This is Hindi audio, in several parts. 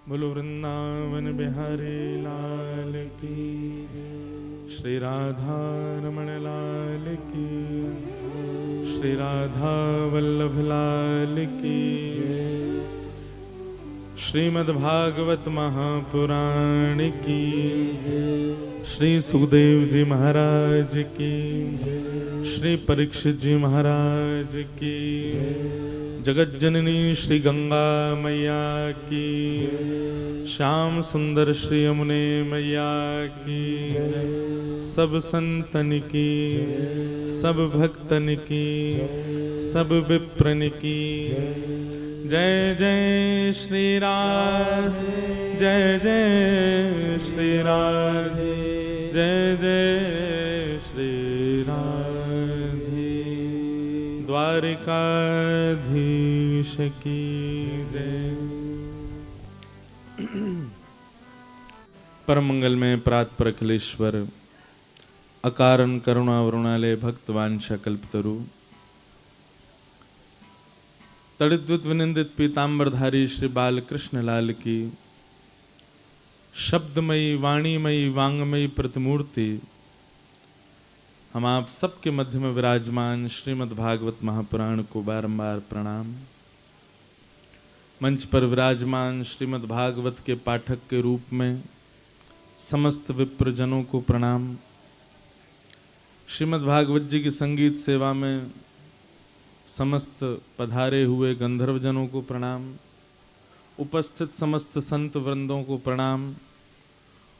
बोलो वृंदावन बिहारी लाल की, श्री राधा रमण लाल की, श्री राधा वल्लभ लाल की, श्रीमद्भागवत महापुराण की, श्री सुखदेव जी महाराज की, श्री परीक्षित जी महाराज की, जगत जननी श्री गंगा मैया की, श्याम सुंदर श्री यमुने मैया की, सब संतन की, सब भक्तन की, सब विप्रन की। जय जय श्री राधे, जय जय श्री राधे, जय जय श्री राधे। द्वारिकाधीश की जय। परम मंगल में प्रात अखिलेश्वर, अकारण करुणा वरुणालय भक्तवांशा कल्पतरु, तड़िद्वित विनिंदित पीतांबरधारी श्री बालकृष्ण लाल की, शब्दमयी वाणीमयी वांगमयी प्रतिमूर्ति, हम आप सबके मध्य में विराजमान श्रीमद् भागवत महापुराण को बारंबार प्रणाम। मंच पर विराजमान श्रीमद् भागवत के पाठक के रूप में समस्त विप्रजनों को प्रणाम। श्रीमद् भागवत जी की संगीत सेवा में समस्त पधारे हुए गंधर्वजनों को प्रणाम, उपस्थित समस्त संत वृंदों को प्रणाम,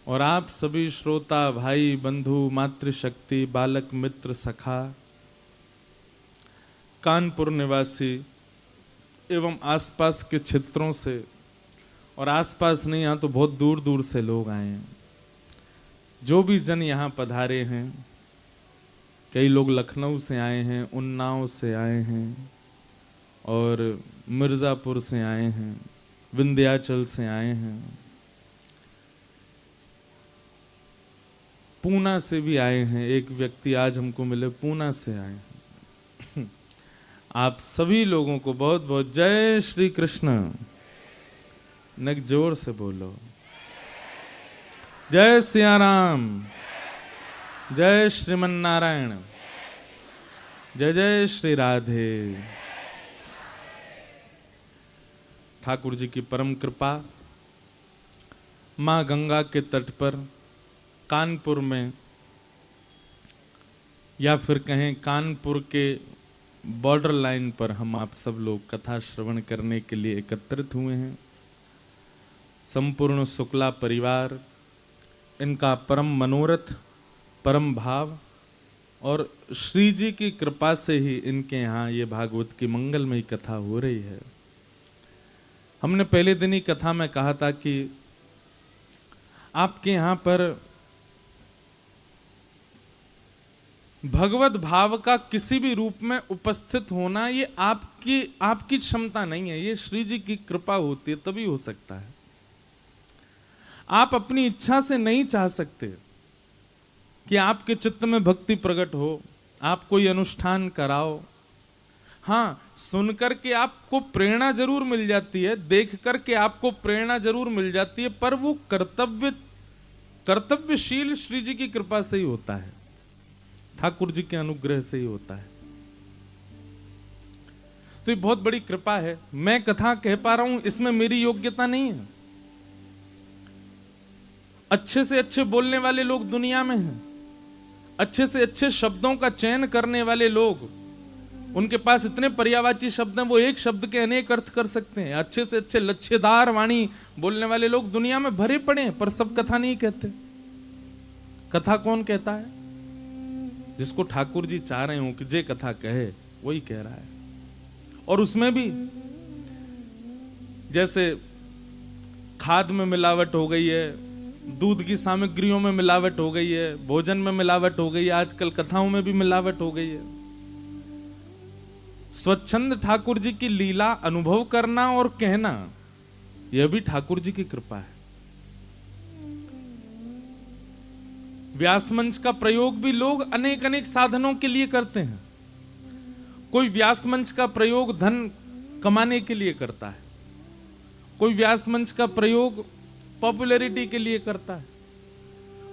और आप सभी श्रोता भाई बंधु मातृशक्ति बालक मित्र सखा, कानपुर निवासी एवं आसपास के क्षेत्रों से, और आसपास नहीं, यहाँ तो बहुत दूर दूर से लोग आए हैं। जो भी जन यहाँ पधारे हैं, कई लोग लखनऊ से आए हैं, उन्नाव से आए हैं, और मिर्ज़ापुर से आए हैं, विंध्याचल से आए हैं, पूना से भी आए हैं। एक व्यक्ति आज हमको मिले, पूना से आए हैं। आप सभी लोगों को बहुत बहुत जय श्री कृष्ण। नक जोर से बोलो, जय सिया राम, जय श्रीमन नारायण, जय जय श्री राधे। ठाकुर जी की परम कृपा, माँ गंगा के तट पर कानपुर में, या फिर कहें कानपुर के बॉर्डर लाइन पर, हम आप सब लोग कथा श्रवण करने के लिए एकत्रित हुए हैं। संपूर्ण शुक्ला परिवार, इनका परम मनोरथ, परम भाव और श्री जी की कृपा से ही इनके यहाँ ये भागवत की मंगलमयी कथा हो रही है। हमने पहले दिन ही कथा में कहा था कि आपके यहाँ पर भगवत भाव का किसी भी रूप में उपस्थित होना, ये आपकी क्षमता नहीं है, ये श्री जी की कृपा होती है, तभी हो सकता है। आप अपनी इच्छा से नहीं चाह सकते कि आपके चित्त में भक्ति प्रकट हो, आप कोई अनुष्ठान कराओ। हाँ, सुनकर के आपको प्रेरणा जरूर मिल जाती है, देख करके आपको प्रेरणा जरूर मिल जाती है, पर वो कर्तव्यशील श्री जी की कृपा से ही होता है, ठाकुर जी के अनुग्रह से ही होता है। तो ये बहुत बड़ी कृपा है। मैं कथा कह पा रहा हूं, इसमें मेरी योग्यता नहीं है। अच्छे से अच्छे बोलने वाले लोग दुनिया में हैं, अच्छे से अच्छे शब्दों का चयन करने वाले लोग, उनके पास इतने पर्यायवाची शब्द हैं, वो एक शब्द के अनेक अर्थ कर सकते हैं। अच्छे से अच्छे लच्छेदार वाणी बोलने वाले लोग दुनिया में भरे पड़े हैं, पर सब कथा नहीं कहते। कथा कौन कहता है? जिसको ठाकुर जी चाह रहे हो कि जे कथा कहे, वही कह रहा है। और उसमें भी जैसे खाद में मिलावट हो गई है, दूध की सामग्रियों में मिलावट हो गई है, भोजन में मिलावट हो गई है, आजकल कथाओं में भी मिलावट हो गई है। स्वच्छंद ठाकुर जी की लीला अनुभव करना और कहना, यह भी ठाकुर जी की कृपा है। व्यास मंच का प्रयोग भी लोग अनेक अनेक साधनों के लिए करते हैं। कोई व्यास मंच का प्रयोग धन कमाने के लिए करता है, कोई व्यास मंच का प्रयोग पॉपुलैरिटी के लिए करता है,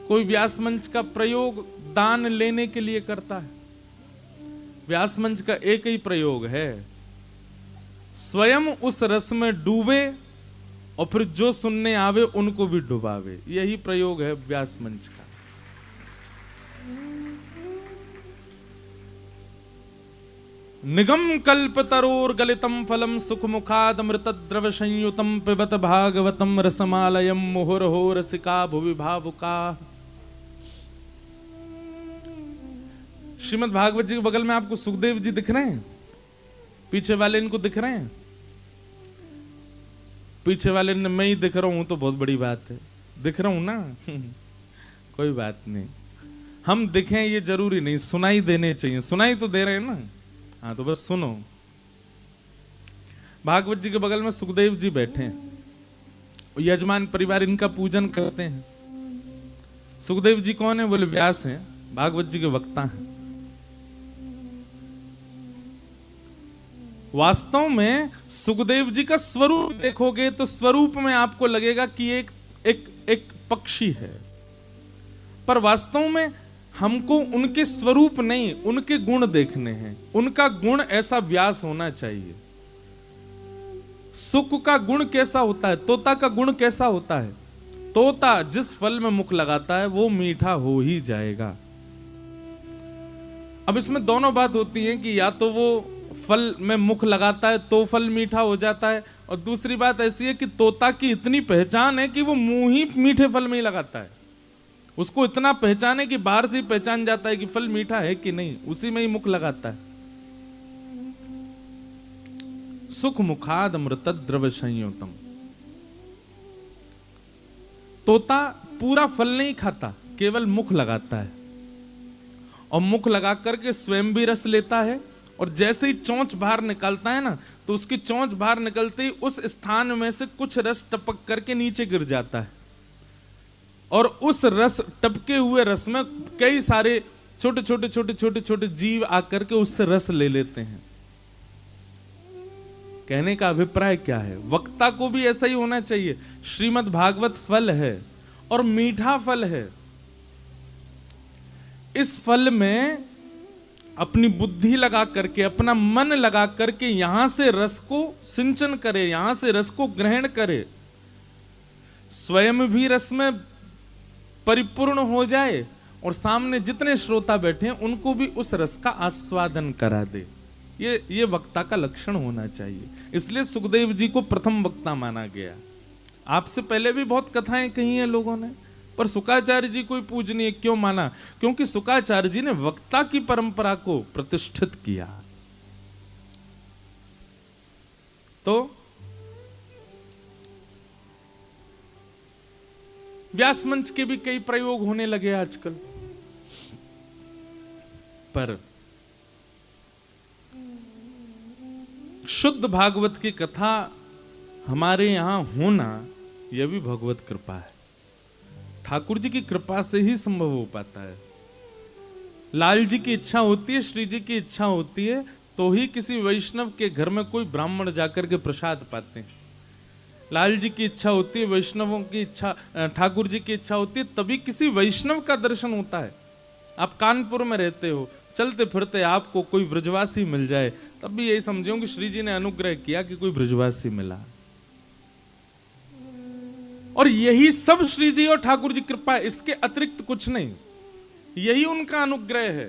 कोई व्यास मंच का प्रयोग दान लेने के लिए करता है। व्यास मंच का एक ही प्रयोग है, स्वयं उस रस में डूबे और फिर जो सुनने आवे उनको भी डुबावे। यही प्रयोग है व्यास मंच का। निगम कल्प तरोर गलितम फलम सुख मुखाद अमृत द्रव संयुतम पिबत भागवतम रसमालयम मुहुर्हो रसिका भुवि भावुका। श्रीमद् भागवत जी के बगल में आपको सुखदेव जी दिख रहे हैं, पीछे वाले इनको दिख रहे हैं। पीछे वाले ने मैं ही दिख रहा हूं तो बहुत बड़ी बात है, दिख रहा हूं ना कोई बात नहीं, हम दिखें ये जरूरी नहीं, सुनाई देने चाहिए, सुनाई तो दे रहे हैं ना। हाँ तो बस सुनो। भागवत जी के बगल में सुखदेव जी बैठे हैं, यजमान परिवार इनका पूजन करते हैं। सुखदेव जी कौन है? बोले व्यास हैं, भागवत जी के वक्ता हैं। वास्तव में सुखदेव जी का स्वरूप देखोगे तो स्वरूप में आपको लगेगा कि एक पक्षी है, पर वास्तव में हमको उनके स्वरूप नहीं, उनके गुण देखने हैं। उनका गुण ऐसा व्यास होना चाहिए। सुख का गुण कैसा होता है? तोता का गुण कैसा होता है? तोता जिस फल में मुख लगाता है वो मीठा हो ही जाएगा। अब इसमें दोनों बात होती है कि या तो वो फल में मुख लगाता है तो फल मीठा हो जाता है, और दूसरी बात ऐसी है कि तोता की इतनी पहचान है कि वो मुंह ही मीठे फल में ही लगाता है। उसको इतना पहचान है कि बाहर से ही पहचान जाता है कि फल मीठा है कि नहीं, उसी में ही मुख लगाता है। सुख मुखाद अमृत द्रव संयुतम। तोता पूरा फल नहीं खाता, केवल मुख लगाता है, और मुख लगा करके स्वयं भी रस लेता है, और जैसे ही चोंच बाहर निकलता है ना, तो उसकी चोंच बाहर निकलते ही उस स्थान में से कुछ रस टपक करके नीचे गिर जाता है, और उस रस टपके हुए रस में कई सारे छोटे छोटे छोटे छोटे छोटे जीव आकर के उससे रस ले लेते हैं। कहने का अभिप्राय क्या है? वक्ता को भी ऐसा ही होना चाहिए। श्रीमद् भागवत फल है और मीठा फल है। इस फल में अपनी बुद्धि लगा करके, अपना मन लगा करके यहां से रस को सिंचन करे, यहां से रस को ग्रहण करे, स्वयं भी रस में परिपूर्ण हो जाए और सामने जितने श्रोता बैठे हैं उनको भी उस रस का आस्वादन करा दे। ये वक्ता का लक्षण होना चाहिए। इसलिए सुखदेव जी को प्रथम वक्ता माना गया। आपसे पहले भी बहुत कथाएं कही हैं लोगों ने, पर शुकाचार्य जी को पूजनीय क्यों माना? क्योंकि शुकाचार्य जी ने वक्ता की परंपरा को प्रतिष्ठित किया। तो व्यास मंच के भी कई प्रयोग होने लगे आजकल, पर शुद्ध भागवत की कथा हमारे यहां होना यह भी भगवत कृपा है। ठाकुर जी की कृपा से ही संभव हो पाता है। लाल जी की इच्छा होती है, श्री जी की इच्छा होती है, तो ही किसी वैष्णव के घर में कोई ब्राह्मण जाकर के प्रसाद पाते हैं। लाल जी की इच्छा होती है, वैष्णवों की इच्छा, ठाकुर जी की इच्छा होती है, तभी किसी वैष्णव का दर्शन होता है। आप कानपुर में रहते हो, चलते फिरते आपको कोई ब्रजवासी मिल जाए, तब भी यही समझो कि श्री जी ने अनुग्रह किया कि कोई ब्रजवासी मिला। और यही सब श्री जी और ठाकुर जी कृपा है, इसके अतिरिक्त कुछ नहीं। यही उनका अनुग्रह है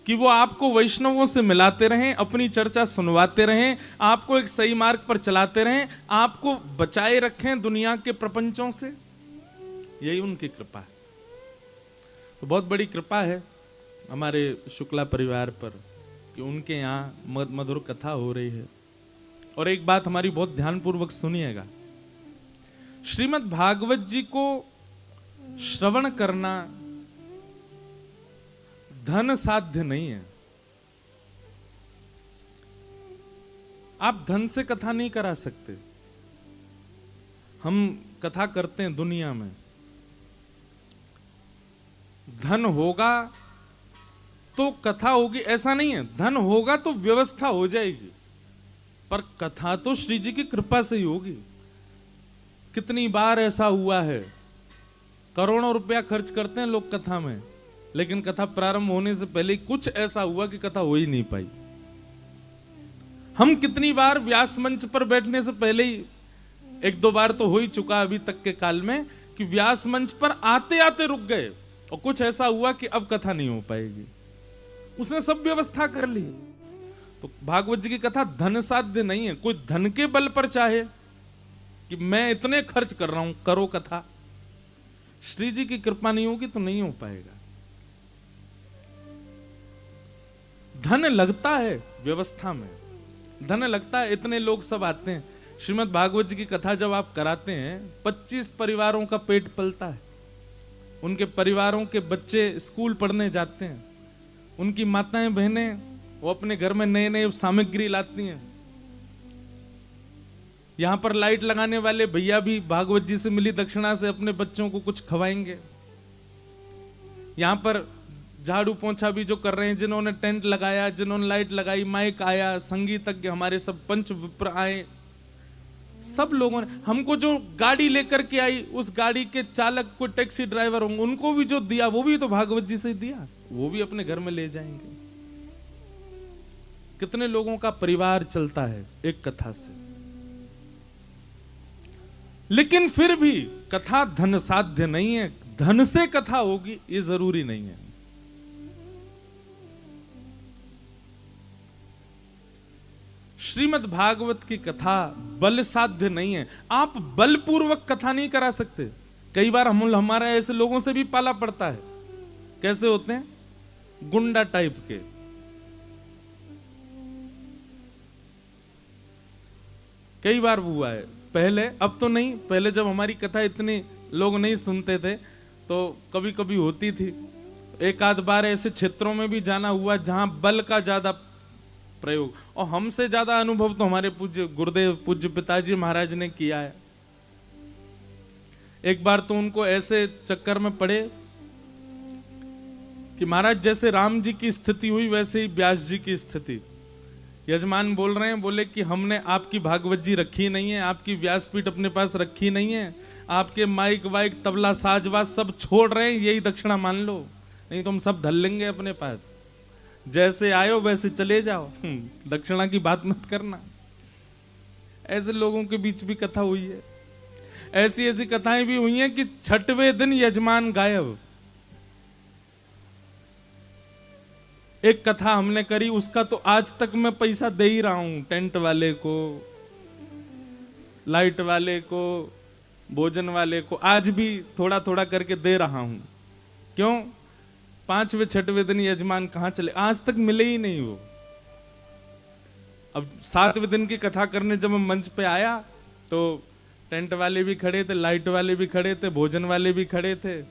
कि वो आपको वैष्णवों से मिलाते रहें, अपनी चर्चा सुनवाते रहें, आपको एक सही मार्ग पर चलाते रहें, आपको बचाए रखें दुनिया के प्रपंचों से। यही उनकी कृपा है। तो बहुत बड़ी कृपा है हमारे शुक्ला परिवार पर कि उनके यहाँ मधुर कथा हो रही है। और एक बात हमारी बहुत ध्यानपूर्वक सुनिएगा, श्रीमद् भागवत जी को श्रवण करना धन साध्य नहीं है। आप धन से कथा नहीं करा सकते। हम कथा करते हैं दुनिया में, धन होगा तो कथा होगी ऐसा नहीं है, धन होगा तो व्यवस्था हो जाएगी। पर कथा तो श्री जी की कृपा से ही होगी। कितनी बार ऐसा हुआ है, करोड़ों रुपया खर्च करते हैं लोग कथा में, लेकिन कथा प्रारंभ होने से पहले ही कुछ ऐसा हुआ कि कथा हो ही नहीं पाई। हम कितनी बार व्यास मंच पर बैठने से पहले ही, एक दो बार तो हो ही चुका अभी तक के काल में, कि व्यास मंच पर आते आते रुक गए और कुछ ऐसा हुआ कि अब कथा नहीं हो पाएगी। उसने सब व्यवस्था कर ली। तो भागवत जी की कथा धन साध्य नहीं है। कोई धन के बल पर चाहे कि मैं इतने खर्च कर रहा हूं, करो कथा, श्री जी की कृपा नहीं होगी तो नहीं हो पाएगा। धन लगता है व्यवस्था में, धन लगता है। इतने लोग सब आते हैं, श्रीमद् भागवत जी की कथा जब आप कराते हैं, 25 परिवारों का पेट पलता है। उनके परिवारों के बच्चे स्कूल पढ़ने जाते हैं, उनकी माताएं बहनें वो अपने घर में नए नए सामग्री लाती हैं। यहां पर लाइट लगाने वाले भैया भी भागवत जी से मिली दक्षिणा से अपने बच्चों को कुछ खवाएंगे। यहां पर झाड़ू पोंछा भी जो कर रहे हैं, जिन्होंने टेंट लगाया, जिन्होंने लाइट लगाई, माइक आया, संगीतज्ञ हमारे सब पंच विप्र आए, सब लोगों ने हमको जो गाड़ी लेकर के आई, उस गाड़ी के चालक को, टैक्सी ड्राइवर होंगे, उनको भी जो दिया वो भी तो भागवत जी से दिया, वो भी अपने घर में ले जाएंगे। कितने लोगों का परिवार चलता है एक कथा से। लेकिन फिर भी कथा धन साध्य नहीं है। धन से कथा होगी ये जरूरी नहीं है। श्रीमद् भागवत की कथा बल साध्य नहीं है। आप बलपूर्वक कथा नहीं करा सकते। कई बार हमारा ऐसे लोगों से भी पाला पड़ता है। कैसे होते हैं? गुंडा टाइप के। कई बार हुआ है पहले, अब तो नहीं। पहले जब हमारी कथा इतने लोग नहीं सुनते थे तो कभी कभी होती थी। एक आध बार ऐसे क्षेत्रों में भी जाना हुआ जहां बल का ज्यादा प्रयोग, और हमसे ज्यादा अनुभव तो हमारे पूज्य गुरुदेव पूज्य पिताजी महाराज ने किया है। एक बार तो उनको ऐसे चक्कर में पड़े कि महाराज जैसे राम जी की स्थिति हुई वैसे ही व्यास जी की स्थिति। यजमान बोल रहे हैं, बोले कि हमने आपकी भागवत जी रखी नहीं है, आपकी व्यासपीठ अपने पास रखी नहीं है, आपके माइक वाइक तबला साजवाज सब छोड़ रहे हैं, यही दक्षिणा मान लो, नहीं तो हम सब धल लेंगे अपने पास। जैसे आयो वैसे चले जाओ, दक्षिणा की बात मत करना। ऐसे लोगों के बीच भी कथा हुई है। ऐसी ऐसी कथाएं भी हुई हैं कि छठवें दिन यजमान गायब। एक कथा हमने करी, उसका तो आज तक मैं पैसा दे ही रहा हूं, टेंट वाले को, लाइट वाले को, भोजन वाले को, आज भी थोड़ा थोड़ा करके दे रहा हूं। क्यों? 5वें 6वें दिन यजमान कहां चले, आज तक मिले ही नहीं वो। अब 7वें दिन की कथा करने जब मैं मंच पे आया तो टेंट वाले भी खड़े थे, लाइट वाले भी खड़े थे, भोजन वाले भी खड़े थे,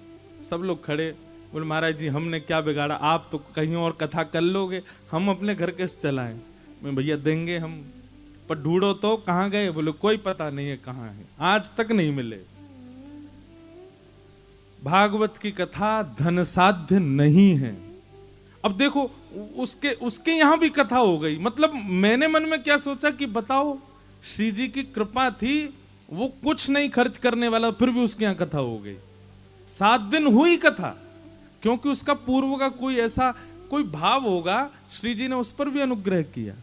सब लोग खड़े। बोले महाराज जी हमने क्या बिगाड़ा, आप तो कहीं और कथा कर लोगे, हम अपने घर कैसे चलाएं। मैं भैया देंगे हम, पर ढूंढो तो कहां गए। बोले कोई पता नहीं है कहां है, आज तक नहीं मिले। भागवत की कथा धन साध्य नहीं है। अब देखो उसके यहां भी कथा हो गई। मतलब मैंने मन में क्या सोचा कि बताओ, श्री जी की कृपा थी, वो कुछ नहीं खर्च करने वाला, फिर भी उसके यहां कथा हो गई। 7 दिन हुई कथा, क्योंकि उसका पूर्व का कोई ऐसा कोई भाव होगा, श्री जी ने उस पर भी अनुग्रह किया।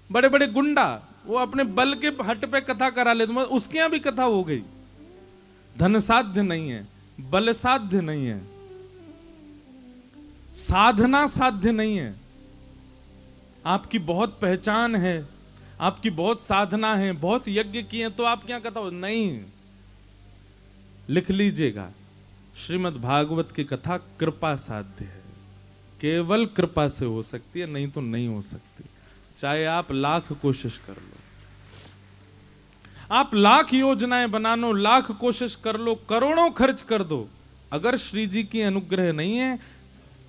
बड़े बड़े गुंडा वो अपने बल के हट पे कथा करा लेते, तो उसके यहां भी कथा हो गई। धन साध्य नहीं है, बल साध्य नहीं है, साधना साध्य नहीं है। आपकी बहुत पहचान है, आपकी बहुत साधना है, बहुत यज्ञ किए तो आप क्या कथा हो, नहीं। लिख लीजिएगा, श्रीमद् भागवत की कथा कृपा साध्य है, केवल कृपा से हो सकती है, नहीं तो नहीं हो सकती। चाहे आप लाख कोशिश कर लो, आप लाख योजनाएं बना लो, लाख कोशिश कर लो, करोड़ों खर्च कर दो, अगर श्री जी की अनुग्रह नहीं है,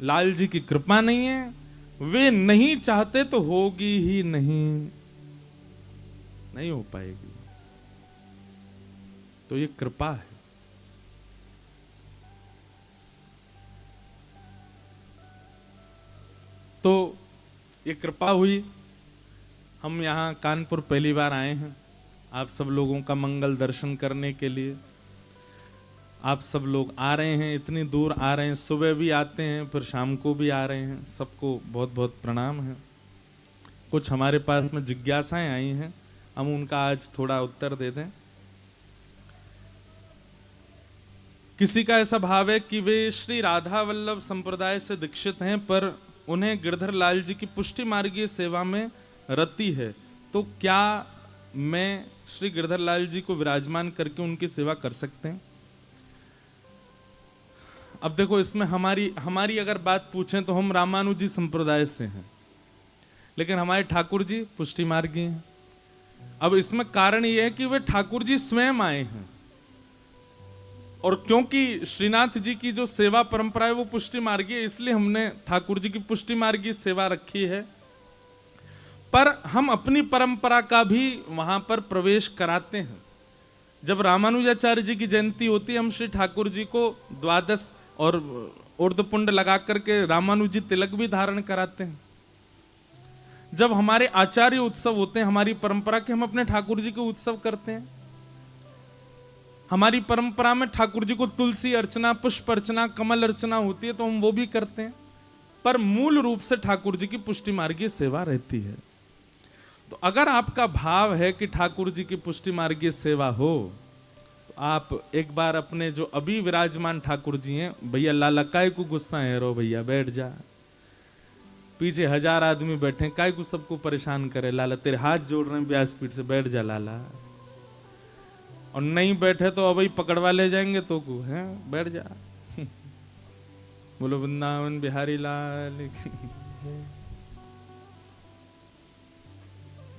लाल जी की कृपा नहीं है, वे नहीं चाहते तो होगी ही नहीं हो पाएगी। तो ये कृपा है। तो ये कृपा हुई, हम यहाँ कानपुर पहली बार आए हैं आप सब लोगों का मंगल दर्शन करने के लिए। आप सब लोग आ रहे हैं, इतनी दूर आ रहे हैं, सुबह भी आते हैं फिर शाम को भी आ रहे हैं, सबको बहुत बहुत प्रणाम है। कुछ हमारे पास में जिज्ञासाएं आई हैं, हम उनका आज थोड़ा उत्तर दे दें। किसी का ऐसा भाव है कि वे श्री राधा वल्लभ संप्रदाय से दीक्षित हैं पर उन्हें गिरधर लाल जी की पुष्टि मार्गीय सेवा में रति है, तो क्या मैं श्री गिरधर लाल जी को विराजमान करके उनकी सेवा कर सकते हैं? अब देखो, इसमें हमारी अगर बात पूछें तो हम रामानुजी संप्रदाय से हैं, लेकिन हमारे ठाकुर जी पुष्टि मार्गी हैं। अब इसमें कारण यह है कि वे ठाकुर जी स्वयं आए हैं, और क्योंकि श्रीनाथ जी की जो सेवा परंपरा है वो पुष्टि मार्गी है, इसलिए हमने ठाकुर जी की पुष्टि मार्गी सेवा रखी है। पर हम अपनी परंपरा का भी वहां पर प्रवेश कराते हैं। जब रामानुजाचार्य जी की जयंती होती है, हम श्री ठाकुर जी को द्वादश और ऊर्ध्वपुंड लगा करके रामानुजी तिलक भी धारण कराते हैं। जब हमारे आचार्य उत्सव होते हैं हमारी परंपरा के, हम अपने ठाकुर जी के उत्सव करते हैं। हमारी परंपरा में ठाकुर जी को तुलसी अर्चना, पुष्प अर्चना, कमल अर्चना होती है, तो हम वो भी करते हैं। पर मूल रूप से ठाकुर जी की पुष्टि मार्गीय सेवा रहती है। तो अगर आपका भाव है कि ठाकुर जी की पुष्टि मार्गीय सेवा हो, तो आप एक बार अपने जो अभी विराजमान ठाकुर जी हैं, भैया लाला काय को गुस्सा है, रो भैया बैठ जा, पीछे 1000 आदमी बैठे, काय को सबको परेशान करे, लाला तेरे हाथ जोड़ रहे हैं व्यासपीठ से, बैठ जा लाला। और नहीं बैठे तो अब पकड़वा ले जाएंगे तो को है, बैठ जा। बोलो वृंदावन बिहारी लाल।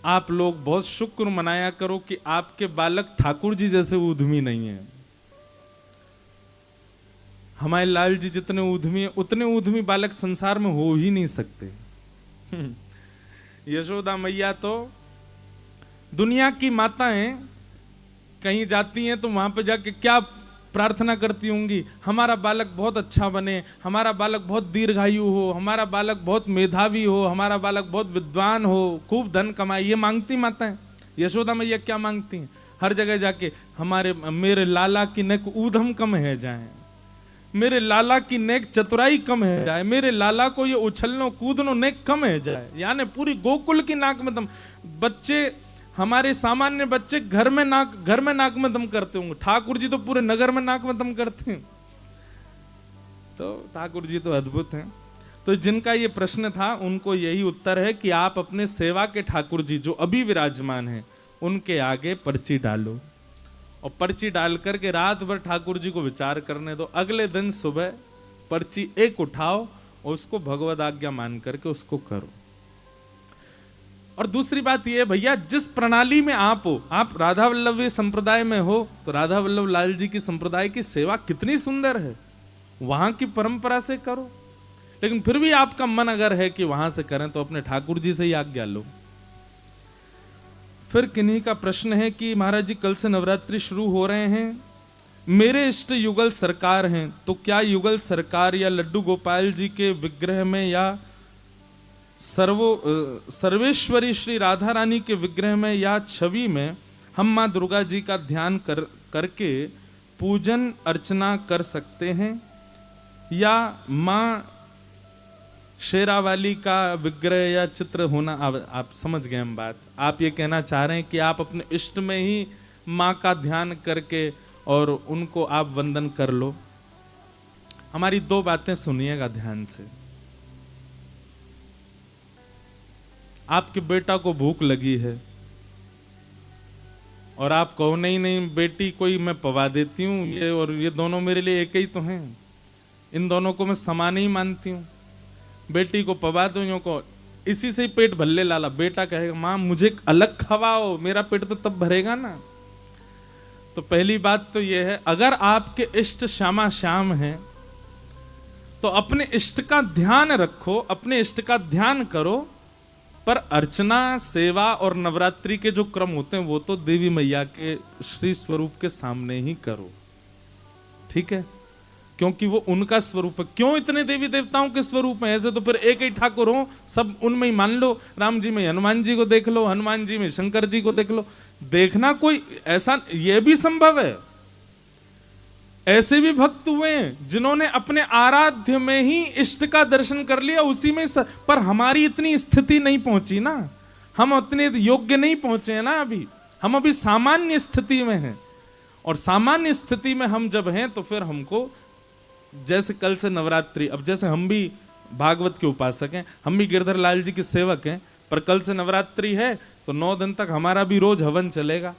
आप लोग बहुत शुक्र मनाया करो कि आपके बालक ठाकुर जी जैसे उद्यमी नहीं है। हमारे लाल जी जितने उद्यमी हैं, उतने उद्यमी बालक संसार में हो ही नहीं सकते। यशोदा मैया तो दुनिया की माताएं कहीं जाती हैं तो वहां पे जाके क्या प्रार्थना करती होंगी, हमारा बालक बहुत अच्छा बने, हमारा बालक बहुत दीर्घायु हो, हमारा बालक बहुत मेधावी हो, हमारा बालक बहुत विद्वान हो, खूब धन कमाए, ये मांगती माताएं। यशोदा मैया क्या मांगती हैं? हर जगह जाके मेरे लाला की नेक ऊधम कम है जाए, मेरे लाला की नेक चतुराई कम है जाए, मेरे लाला को ये उछलनो कूदनो नेक कम है जाए। यानी पूरी गोकुल की नाक में दम। बच्चे, हमारे सामान्य बच्चे घर में नाक में दम करते होंगे, ठाकुर जी तो पूरे नगर में नाक में दम करते हैं। तो ठाकुर जी तो अद्भुत हैं। तो जिनका ये प्रश्न था उनको यही उत्तर है कि आप अपने सेवा के ठाकुर जी जो अभी विराजमान हैं उनके आगे पर्ची डालो, और पर्ची डाल करके रात भर ठाकुर जी को विचार करने दो। अगले दिन सुबह पर्ची एक उठाओ और उसको भगवद आज्ञा मान करके उसको करो। और दूसरी बात यह भैया, जिस प्रणाली में आप हो, आप राधा वल्लभ संप्रदाय में हो, तो राधा वल्लभ लाल जी की संप्रदाय की सेवा कितनी सुंदर है, वहां की परंपरा से करो। लेकिन फिर भी आपका मन अगर है कि वहां से करें तो अपने ठाकुर जी से ही आज्ञा लो। फिर किन्हीं का प्रश्न है कि महाराज जी कल से नवरात्रि शुरू हो रहे हैं, मेरे इष्ट युगल सरकार हैं, तो क्या युगल सरकार या लड्डू गोपाल जी के विग्रह में या सर्वेश्वरी श्री राधा रानी के विग्रह में या छवि में हम माँ दुर्गा जी का ध्यान करके पूजन अर्चना कर सकते हैं, या माँ शेरावाली का विग्रह या चित्र होना? आप समझ गए हम बात। आप ये कहना चाह रहे हैं कि आप अपने इष्ट में ही माँ का ध्यान करके और उनको आप वंदन कर लो। हमारी दो बातें सुनिएगा ध्यान से। आपके बेटा को भूख लगी है और आप कहो नहीं बेटी कोई मैं पवा देती हूँ, ये और ये दोनों मेरे लिए एक ही तो हैं, इन दोनों को मैं समान ही मानती हूँ, बेटी को पवा दो, यूं को इसी से ही पेट भल्ले लाला। बेटा कहेगा माँ मुझे अलग खवाओ, मेरा पेट तो तब भरेगा ना। तो पहली बात तो यह है, अगर आपके इष्ट श्यामा श्याम हैं तो अपने इष्ट का ध्यान रखो, अपने इष्ट का ध्यान करो, पर अर्चना सेवा और नवरात्रि के जो क्रम होते हैं वो तो देवी मैया के श्री स्वरूप के सामने ही करो, ठीक है? क्योंकि वो उनका स्वरूप है। क्यों इतने देवी देवताओं के स्वरूप हैं? ऐसे तो फिर एक ही ठाकुर हो, सब उनमें ही मान लो। राम जी में हनुमान जी को देख लो, हनुमान जी में शंकर जी को देख लो। देखना कोई ऐसा, यह भी संभव है। ऐसे भी भक्त हुए हैं जिन्होंने अपने आराध्य में ही इष्ट का दर्शन कर लिया, उसी में पर हमारी इतनी स्थिति नहीं पहुंची ना, हम उतने योग्य नहीं पहुंचे हैं ना अभी। हम अभी सामान्य स्थिति में हैं, और सामान्य स्थिति में हम जब हैं तो फिर हमको, जैसे कल से नवरात्रि, अब जैसे हम भी भागवत के उपासक हैं, हम भी गिरधर लाल जी के सेवक हैं, पर कल से नवरात्रि है तो 9 दिन तक हमारा भी रोज हवन चलेगा,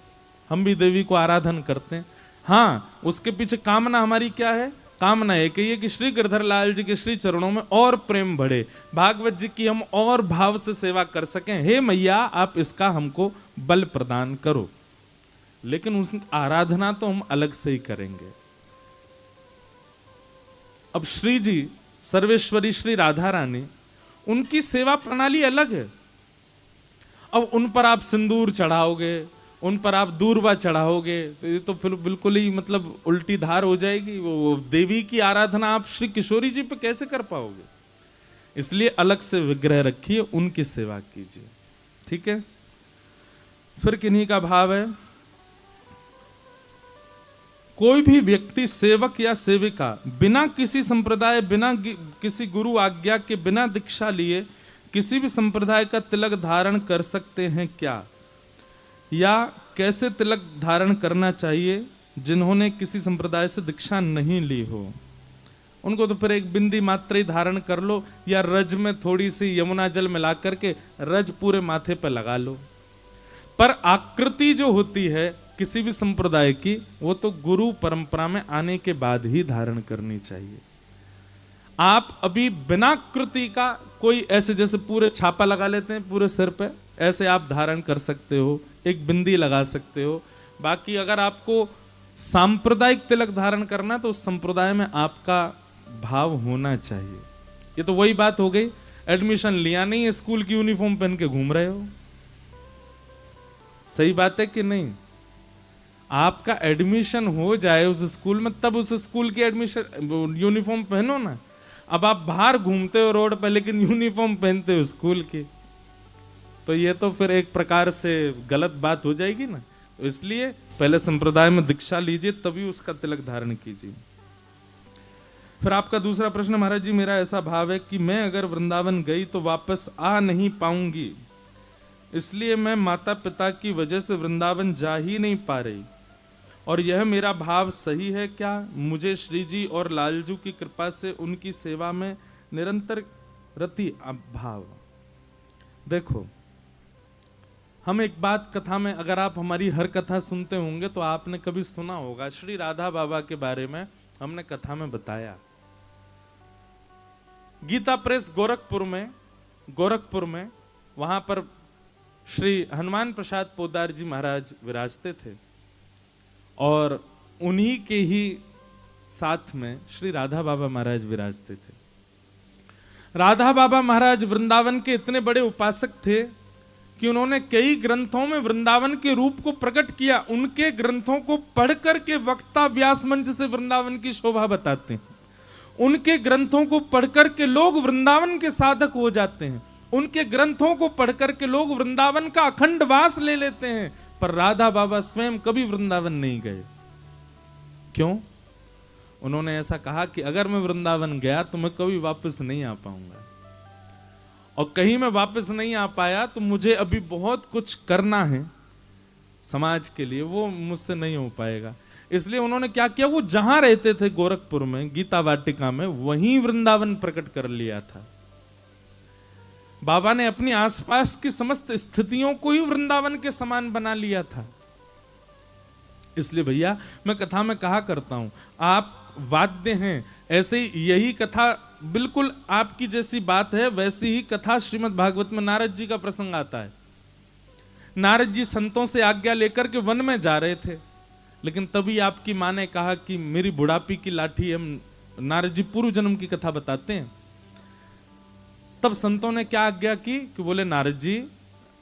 हम भी देवी को आराधन करते हैं। हाँ, उसके पीछे कामना हमारी क्या है? कामना एक ही है कि श्री गिरधर लाल जी के श्री चरणों में और प्रेम बढ़े, भागवत जी की हम और भाव से सेवा कर सकें। हे मैया, आप इसका हमको बल प्रदान करो। लेकिन उस आराधना तो हम अलग से ही करेंगे। अब श्री जी सर्वेश्वरी श्री राधा रानी, उनकी सेवा प्रणाली अलग है। अब उन पर आप सिंदूर चढ़ाओगे, उन पर आप दूर्वा चढ़ाओगे, तो ये तो फिर बिल्कुल ही मतलब उल्टी धार हो जाएगी। वो देवी की आराधना आप श्री किशोरी जी पे कैसे कर पाओगे? इसलिए अलग से विग्रह रखिए, उनकी सेवा कीजिए। ठीक है। फिर किन्हीं का भाव है, कोई भी व्यक्ति सेवक या सेविका बिना किसी संप्रदाय, बिना किसी गुरु आज्ञा के, बिना दीक्षा लिए किसी भी संप्रदाय का तिलक धारण कर सकते हैं क्या? या कैसे तिलक धारण करना चाहिए जिन्होंने किसी संप्रदाय से दीक्षा नहीं ली हो? उनको तो फिर एक बिंदी मात्र ही धारण कर लो, या रज में थोड़ी सी यमुना जल मिला करके रज पूरे माथे पर लगा लो। पर आकृति जो होती है किसी भी संप्रदाय की, वो तो गुरु परंपरा में आने के बाद ही धारण करनी चाहिए। आप अभी बिना कृति का कोई ऐसे जैसे पूरे छापा लगा लेते हैं पूरे सिर पे, ऐसे आप धारण कर सकते हो, एक बिंदी लगा सकते हो। बाकी अगर आपको सांप्रदायिक तिलक धारण करना तो उस संप्रदाय में आपका भाव होना चाहिए। ये तो वही बात हो गई, एडमिशन लिया नहीं, स्कूल की यूनिफॉर्म पहन के घूम रहे हो। सही बात है कि नहीं? आपका एडमिशन हो जाए उस स्कूल में, तब उस स्कूल की एडमिशन यूनिफॉर्म पहनो ना। अब आप बाहर घूमते हो रोड पर, लेकिन यूनिफॉर्म पहनते हो स्कूल की, तो ये तो फिर एक प्रकार से गलत बात हो जाएगी ना। तो इसलिए पहले संप्रदाय में दीक्षा लीजिए, तभी उसका तिलक धारण कीजिए। फिर आपका दूसरा प्रश्न, महाराज जी मेरा ऐसा भाव है कि मैं अगर वृंदावन गई तो वापस आ नहीं पाऊंगी, इसलिए मैं माता पिता की वजह से वृंदावन जा ही नहीं पा रही, और यह मेरा भाव सही है क्या? मुझे श्री जी और लालजू की कृपा से उनकी सेवा में निरंतर रति भाव। देखो, हम एक बात कथा में, अगर आप हमारी हर कथा सुनते होंगे तो आपने कभी सुना होगा, श्री राधा बाबा के बारे में हमने कथा में बताया। गीता प्रेस गोरखपुर में वहां पर श्री हनुमान प्रसाद पोद्दार जी महाराज विराजते थे, और उन्हीं के ही साथ में श्री राधा बाबा महाराज विराजते थे। राधा बाबा महाराज वृंदावन के इतने बड़े उपासक थे कि उन्होंने कई ग्रंथों में वृंदावन के रूप को प्रकट किया। उनके ग्रंथों को पढ़कर के वक्ता व्यास मंच से वृंदावन की शोभा बताते हैं। उनके ग्रंथों को पढ़कर के लोग वृंदावन के साधक हो जाते हैं। उनके ग्रंथों को पढ़कर के लोग वृंदावन का अखंड वास ले लेते हैं। पर राधा बाबा स्वयं कभी वृंदावन नहीं गए। क्यों? उन्होंने ऐसा कहा कि अगर मैं वृंदावन गया तो मैं कभी वापस नहीं आ पाऊंगा, और कहीं मैं वापस नहीं आ पाया तो मुझे अभी बहुत कुछ करना है समाज के लिए, वो मुझसे नहीं हो पाएगा। इसलिए उन्होंने क्या किया, वो जहां रहते थे गोरखपुर में गीता वाटिका में, वहीं वृंदावन प्रकट कर लिया था। बाबा ने अपनी आसपास की समस्त स्थितियों को ही वृंदावन के समान बना लिया था। इसलिए भैया मैं कथा में कहा करता हूं, आप वाद्य हैं, ऐसे ही यही कथा बिल्कुल आपकी जैसी बात है, वैसी ही कथा श्रीमद् भागवत में नारद जी का प्रसंग आता है। नारद जी संतों से आज्ञा लेकर के वन में जा रहे थे, लेकिन तभी आपकी मां ने कहा कि मेरी बुढ़ापी की लाठी, हम नारद जी पूर्व जन्म की कथा बताते हैं। तब संतों ने क्या आज्ञा की कि बोले नारद जी,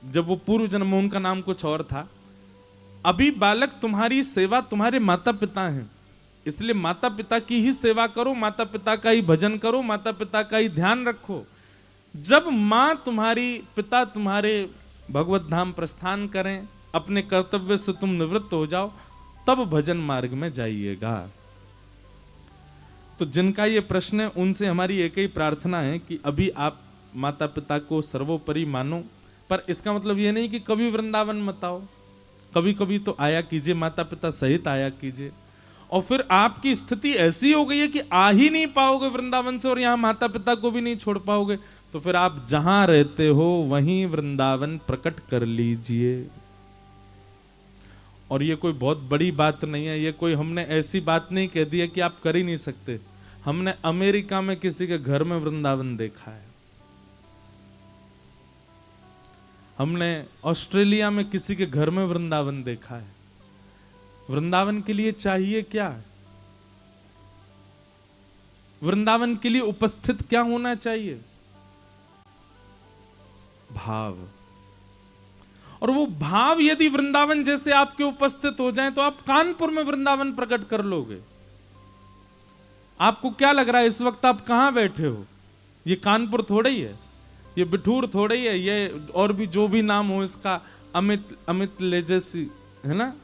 जब वो पूर्व जन्म में उनका नाम कुछ और था, अभी बालक तुम्हारी सेवा तुम्हारे माता पिता हैं, इसलिए माता पिता की ही सेवा करो, माता पिता का ही भजन करो, माता पिता का ही ध्यान रखो। जब मां तुम्हारी, पिता तुम्हारे भगवत धाम प्रस्थान करें, अपने कर्तव्य से तुम निवृत्त हो जाओ, तब भजन मार्ग में जाइएगा। तो जिनका ये प्रश्न है उनसे हमारी एक ही प्रार्थना है कि अभी आप माता पिता को सर्वोपरि मानो, पर इसका मतलब ये नहीं कि कभी वृंदावन मत आओ। कभी कभी तो आया कीजिए, माता पिता सहित आया कीजिए। और फिर आपकी स्थिति ऐसी हो गई है कि आ ही नहीं पाओगे वृंदावन से और यहां माता पिता को भी नहीं छोड़ पाओगे, तो फिर आप जहां रहते हो वहीं वृंदावन प्रकट कर लीजिए। और ये कोई बहुत बड़ी बात नहीं है, ये कोई हमने ऐसी बात नहीं कह दी है कि आप कर ही नहीं सकते। हमने अमेरिका में किसी के घर में वृंदावन देखा है, हमने ऑस्ट्रेलिया में किसी के घर में वृंदावन देखा है। वृंदावन के लिए चाहिए क्या? वृंदावन के लिए उपस्थित क्या होना चाहिए? भाव। और वो भाव यदि वृंदावन जैसे आपके उपस्थित हो जाए तो आप कानपुर में वृंदावन प्रकट कर लोगे। आपको क्या लग रहा है इस वक्त आप कहां बैठे हो? ये कानपुर थोड़ा ही है, ये बिठूर थोड़ा ही है, ये और भी जो भी नाम हो इसका, अमित लेजेसी है ना,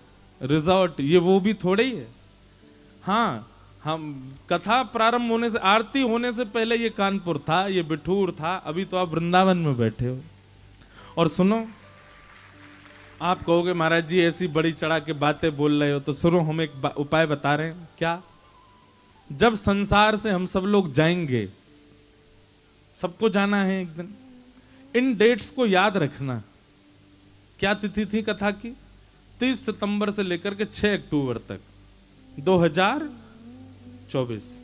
रिजॉर्ट, ये वो भी थोड़े ही है। हाँ, हम कथा प्रारंभ होने से, आरती होने से पहले ये कानपुर था, ये बिठूर था, अभी तो आप वृंदावन में बैठे हो। और सुनो, आप कहोगे महाराज जी ऐसी बड़ी चढ़ा के बातें बोल रहे हो, तो सुनो हम एक उपाय बता रहे हैं। क्या? जब संसार से हम सब लोग जाएंगे, सबको जाना है एक दिन, इन डेट्स को याद रखना। क्या तिथि थी कथा की? 30 सितंबर से लेकर के 6 अक्टूबर तक 2024।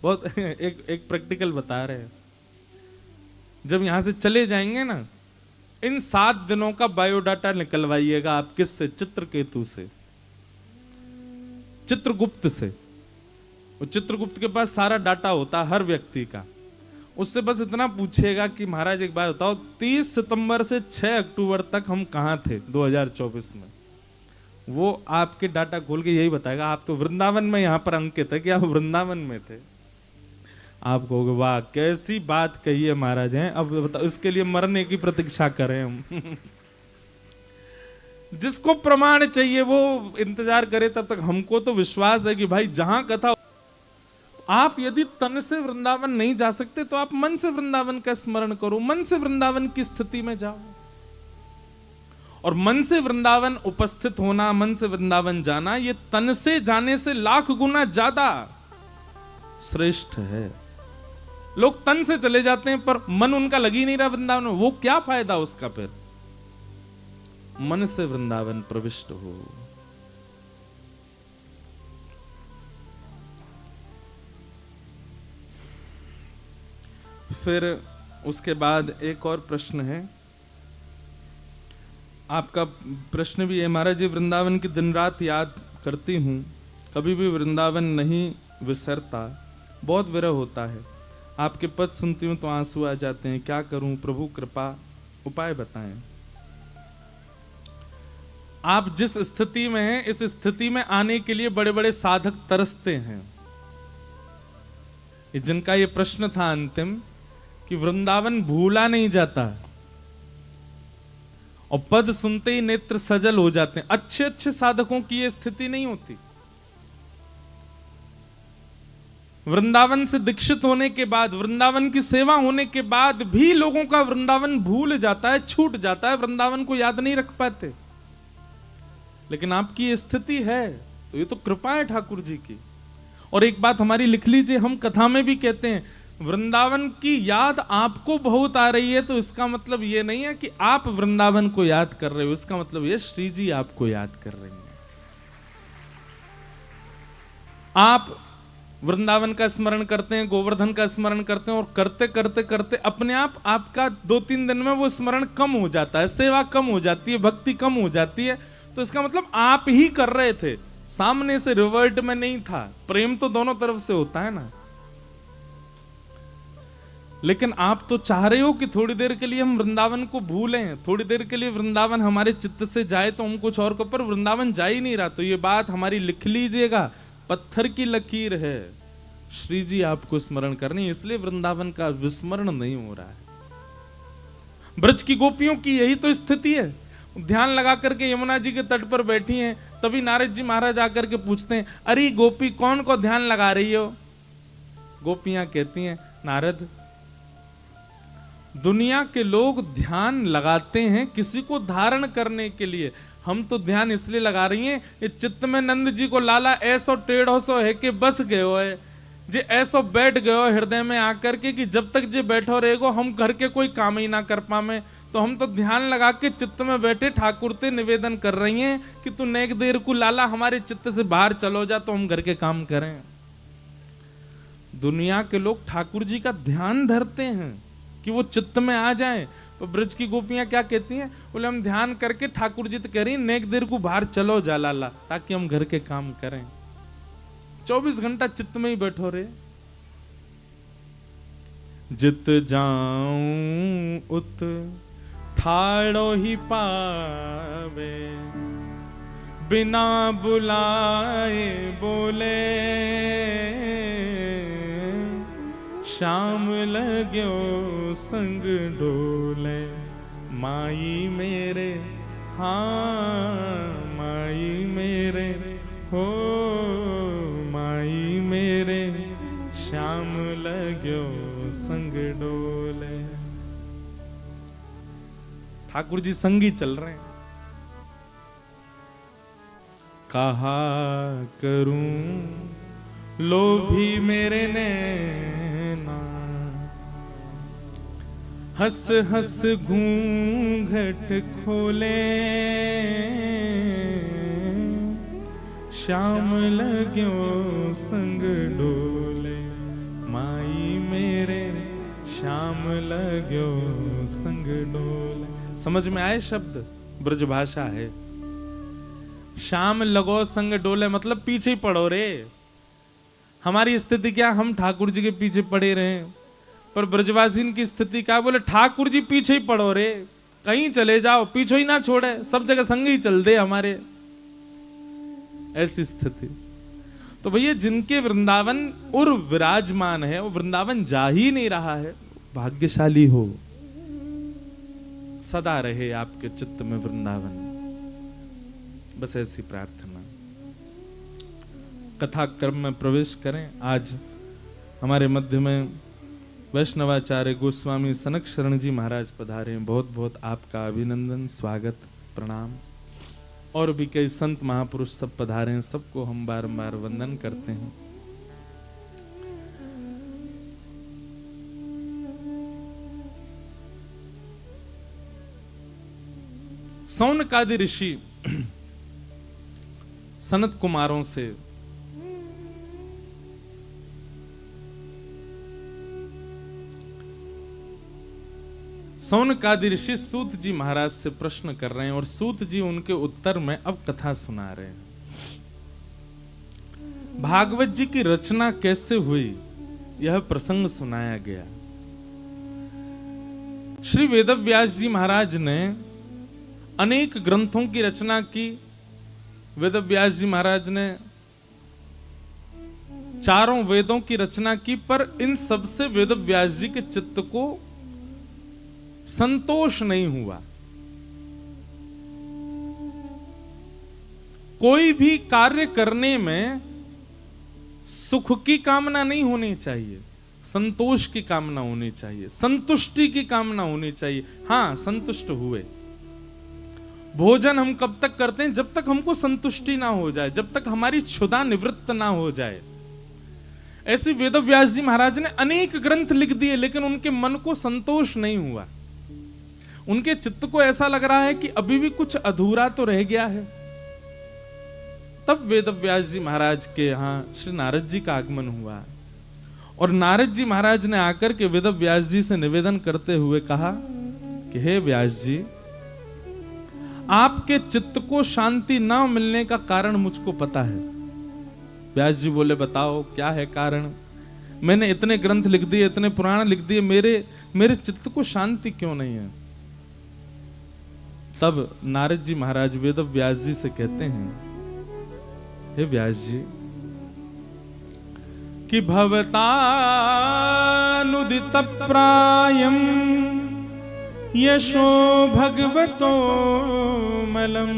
बहुत एक प्रैक्टिकल बता रहे हैं। जब यहां से चले जाएंगे ना, इन 7 दिनों का बायोडाटा निकलवाइएगा आप। किससे? चित्रकेतु से, चित्रगुप्त से। वो चित्रगुप्त के पास सारा डाटा होता है हर व्यक्ति का। उससे बस इतना पूछिएगा कि महाराज एक बात बताओ, 30 सितंबर से 6 अक्टूबर तक हम कहां थे 2024 में? वो आपके डाटा खोल के यही बताएगा। आप तो वृंदावन में यहां पर अंकित है कि आप वृंदावन में थे। आप कहोगे वाह कैसी बात कही है महाराज हैं, अब बताओ इसके लिए मरने की प्रतीक्षा करें हम। जिसको प्रमाण चाहिए वो इंतजार करे, तब तक हमको तो विश्वास है कि भाई जहां कथा। आप यदि तन से वृंदावन नहीं जा सकते तो आप मन से वृंदावन का स्मरण करो, मन से वृंदावन की स्थिति में जाओ। और मन से वृंदावन उपस्थित होना, मन से वृंदावन जाना, ये तन से जाने से लाख गुना ज्यादा श्रेष्ठ है। लोग तन से चले जाते हैं पर मन उनका लग ही नहीं रहा वृंदावन में, वो क्या फायदा उसका? फिर मन से वृंदावन प्रविष्ट हो। फिर उसके बाद एक और प्रश्न है। आपका प्रश्न भी है, महाराज जी वृंदावन की दिन रात याद करती हूँ, कभी भी वृंदावन नहीं विसरता, बहुत विरह होता है। आपके पद सुनती हूँ तो आंसू आ जाते हैं, क्या करूं प्रभु कृपा, उपाय बताएं। आप जिस स्थिति में हैं, इस स्थिति में आने के लिए बड़े बड़े साधक तरसते हैं। जिनका ये प्रश्न था अंतिम कि वृंदावन भूला नहीं जाता और पद सुनते ही नेत्र सजल हो जाते हैं, अच्छे अच्छे साधकों की ये स्थिति नहीं होती। वृंदावन से दीक्षित होने के बाद, वृंदावन की सेवा होने के बाद भी लोगों का वृंदावन भूल जाता है, छूट जाता है, वृंदावन को याद नहीं रख पाते। लेकिन आपकी ये स्थिति है तो ये तो कृपा है ठाकुर जी की। और एक बात हमारी लिख लीजिए, हम कथा में भी कहते हैं वृंदावन की याद आपको बहुत आ रही है, तो इसका मतलब ये नहीं है कि आप वृंदावन को याद कर रहे हो, इसका मतलब ये श्री जी आपको याद कर रहे हैं। आप वृंदावन का स्मरण करते हैं, गोवर्धन का स्मरण करते हैं, और करते करते करते अपने आप आपका 2-3 दिन में वो स्मरण कम हो जाता है, सेवा कम हो जाती है, भक्ति कम हो जाती है। तो इसका मतलब आप ही कर रहे थे, सामने से रिवर्ट में नहीं था। प्रेम तो दोनों तरफ से होता है ना। लेकिन आप तो चाह रहे हो कि थोड़ी देर के लिए हम वृंदावन को भूलें, थोड़ी देर के लिए वृंदावन हमारे चित्त से जाए तो हम कुछ और को, पर वृंदावन जा ही नहीं रहा। तो ये बात हमारी लिख लीजिएगा, पत्थर की लकीर है। श्री जी आपको स्मरण करनी, इसलिए वृंदावन का विस्मरण नहीं हो रहा है। ब्रज की गोपियों की यही तो स्थिति है। ध्यान लगा करके यमुना जी के तट पर बैठी हैं, तभी नारद जी महाराज आकर के पूछते हैं, अरे गोपी कौन को ध्यान लगा रही हो? गोपियां कहती हैं, नारद, दुनिया के लोग ध्यान लगाते हैं किसी को धारण करने के लिए, हम तो ध्यान इसलिए लगा रही हैं, ये चित्त में नंद जी को लाला ऐसो टेढ़ो सो है कि बस गए हो है, जे ऐसो बैठ गए हो हृदय में आकर के कि जब तक जे बैठो रहेगो हम घर के कोई काम ही ना कर पावे। तो हम तो ध्यान लगा के चित्त में बैठे ठाकुर ते निवेदन कर रही हैं कि तू नेक देर को लाला हमारे चित्त से बाहर चलो जा, तो हम घर के काम करें। दुनिया के लोग ठाकुर जी का ध्यान धरते हैं कि वो चित्त में आ जाए। तो ब्रज की गोपियां क्या कहती हैं? बोले हम ध्यान करके ठाकुर जी तो कह रही नेक देर को बाहर चलो जा लाला, ताकि हम घर के काम करें। 24 घंटा चित्त में ही बैठो रे। जित जाऊं उत ठाड़ो ही पावे, बिना बुलाए बोले शाम लाग्यो संग डोले। माई मेरे, हाँ माई मेरे, हो माई मेरे, शाम लाग्यो संग डोले। ठाकुर जी संगी चल रहे हैं। कहा करूं लोभी मेरे नैना, हंस हंस घूंघट खोले, शाम लाग्यो संग डोले। माई मेरे, शाम लाग्यो संग डोले। समझ में आए शब्द? ब्रज भाषा है। शाम लगो संग डोले मतलब पीछे ही पड़ो रे। हमारी स्थिति क्या, हम ठाकुर जी के पीछे पड़े रहे, पर ब्रजवासी की स्थिति क्या? बोले ठाकुर जी पीछे ही पड़ो रे, कहीं चले जाओ, पीछे ही ना छोड़े, सब जगह संग ही चल दे हमारे। ऐसी स्थिति। तो भैया जिनके वृंदावन और विराजमान है, वो वृंदावन जा ही नहीं रहा है, भाग्यशाली हो। सदा रहे आपके चित्त में वृंदावन, बस ऐसी प्रार्थना। कथा क्रम में प्रवेश करें। आज हमारे मध्य में वैष्णवाचार्य गोस्वामी सनक शरण जी महाराज पधारे। बहुत बहुत आपका अभिनंदन, स्वागत, प्रणाम। और भी कई संत महापुरुष सब पधारे हैं, सबको हम बारंबार वंदन करते हैं। सौनकादि ऋषि सनत कुमारों से सौनकादि ऋषि सूत जी महाराज से प्रश्न कर रहे हैं और सूत जी उनके उत्तर में अब कथा सुना रहे हैं। भागवत जी की रचना कैसे हुई, यह प्रसंग सुनाया गया। श्री वेदव्यास जी महाराज ने अनेक ग्रंथों की रचना की। वेदव्यास जी महाराज ने चारों वेदों की रचना की, पर इन सबसे वेदव्यास जी के चित्त को संतोष नहीं हुआ। कोई भी कार्य करने में सुख की कामना नहीं होनी चाहिए, संतोष की कामना होनी चाहिए, संतुष्टि की कामना होनी चाहिए। हां, संतुष्ट हुए। भोजन हम कब तक करते हैं? जब तक हमको संतुष्टि ना हो जाए, जब तक हमारी क्षुधा निवृत्त ना हो जाए। ऐसे वेदव्यास जी महाराज ने अनेक ग्रंथ लिख दिए, लेकिन उनके मन को संतोष नहीं हुआ। उनके चित्त को ऐसा लग रहा है कि अभी भी कुछ अधूरा तो रह गया है। तब वेदव्यास जी महाराज के यहां श्री नारद जी का आगमन हुआ और नारद जी महाराज ने आकर के वेदव्यास जी से निवेदन करते हुए कहा कि हे व्यास जी, आपके चित्त को शांति ना मिलने का कारण मुझको पता है। व्यास जी बोले, बताओ क्या है कारण? मैंने इतने ग्रंथ लिख दिए, इतने पुराण लिख दिए, मेरे चित्त को शांति क्यों नहीं है? तब नारद जी महाराज वेद व्यास जी से कहते हैं, हे व्यास जी, कि भवतानुदित प्रायम यशो भगवतो मलम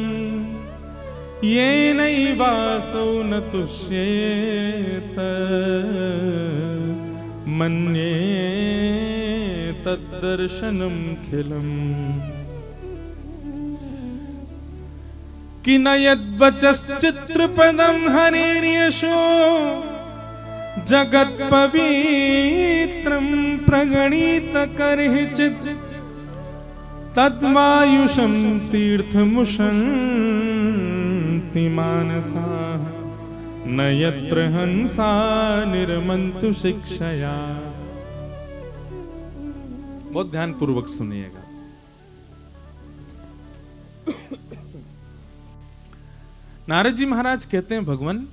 येनैवासौ न तुष्येत मन्ये तद्दर्शनम खिलम। कि न यद्वचश्चित्रपदं हरेर्यशो जगत् पवित्रं प्रगणित करहिचित् तद्वायुषं तीर्थमुशन्ति मानसाः न यत्र हंसा निर्मन्तु शिक्षया। बहुत ध्यान पूर्वक सुनिएगा। नारद जी महाराज कहते हैं, भगवान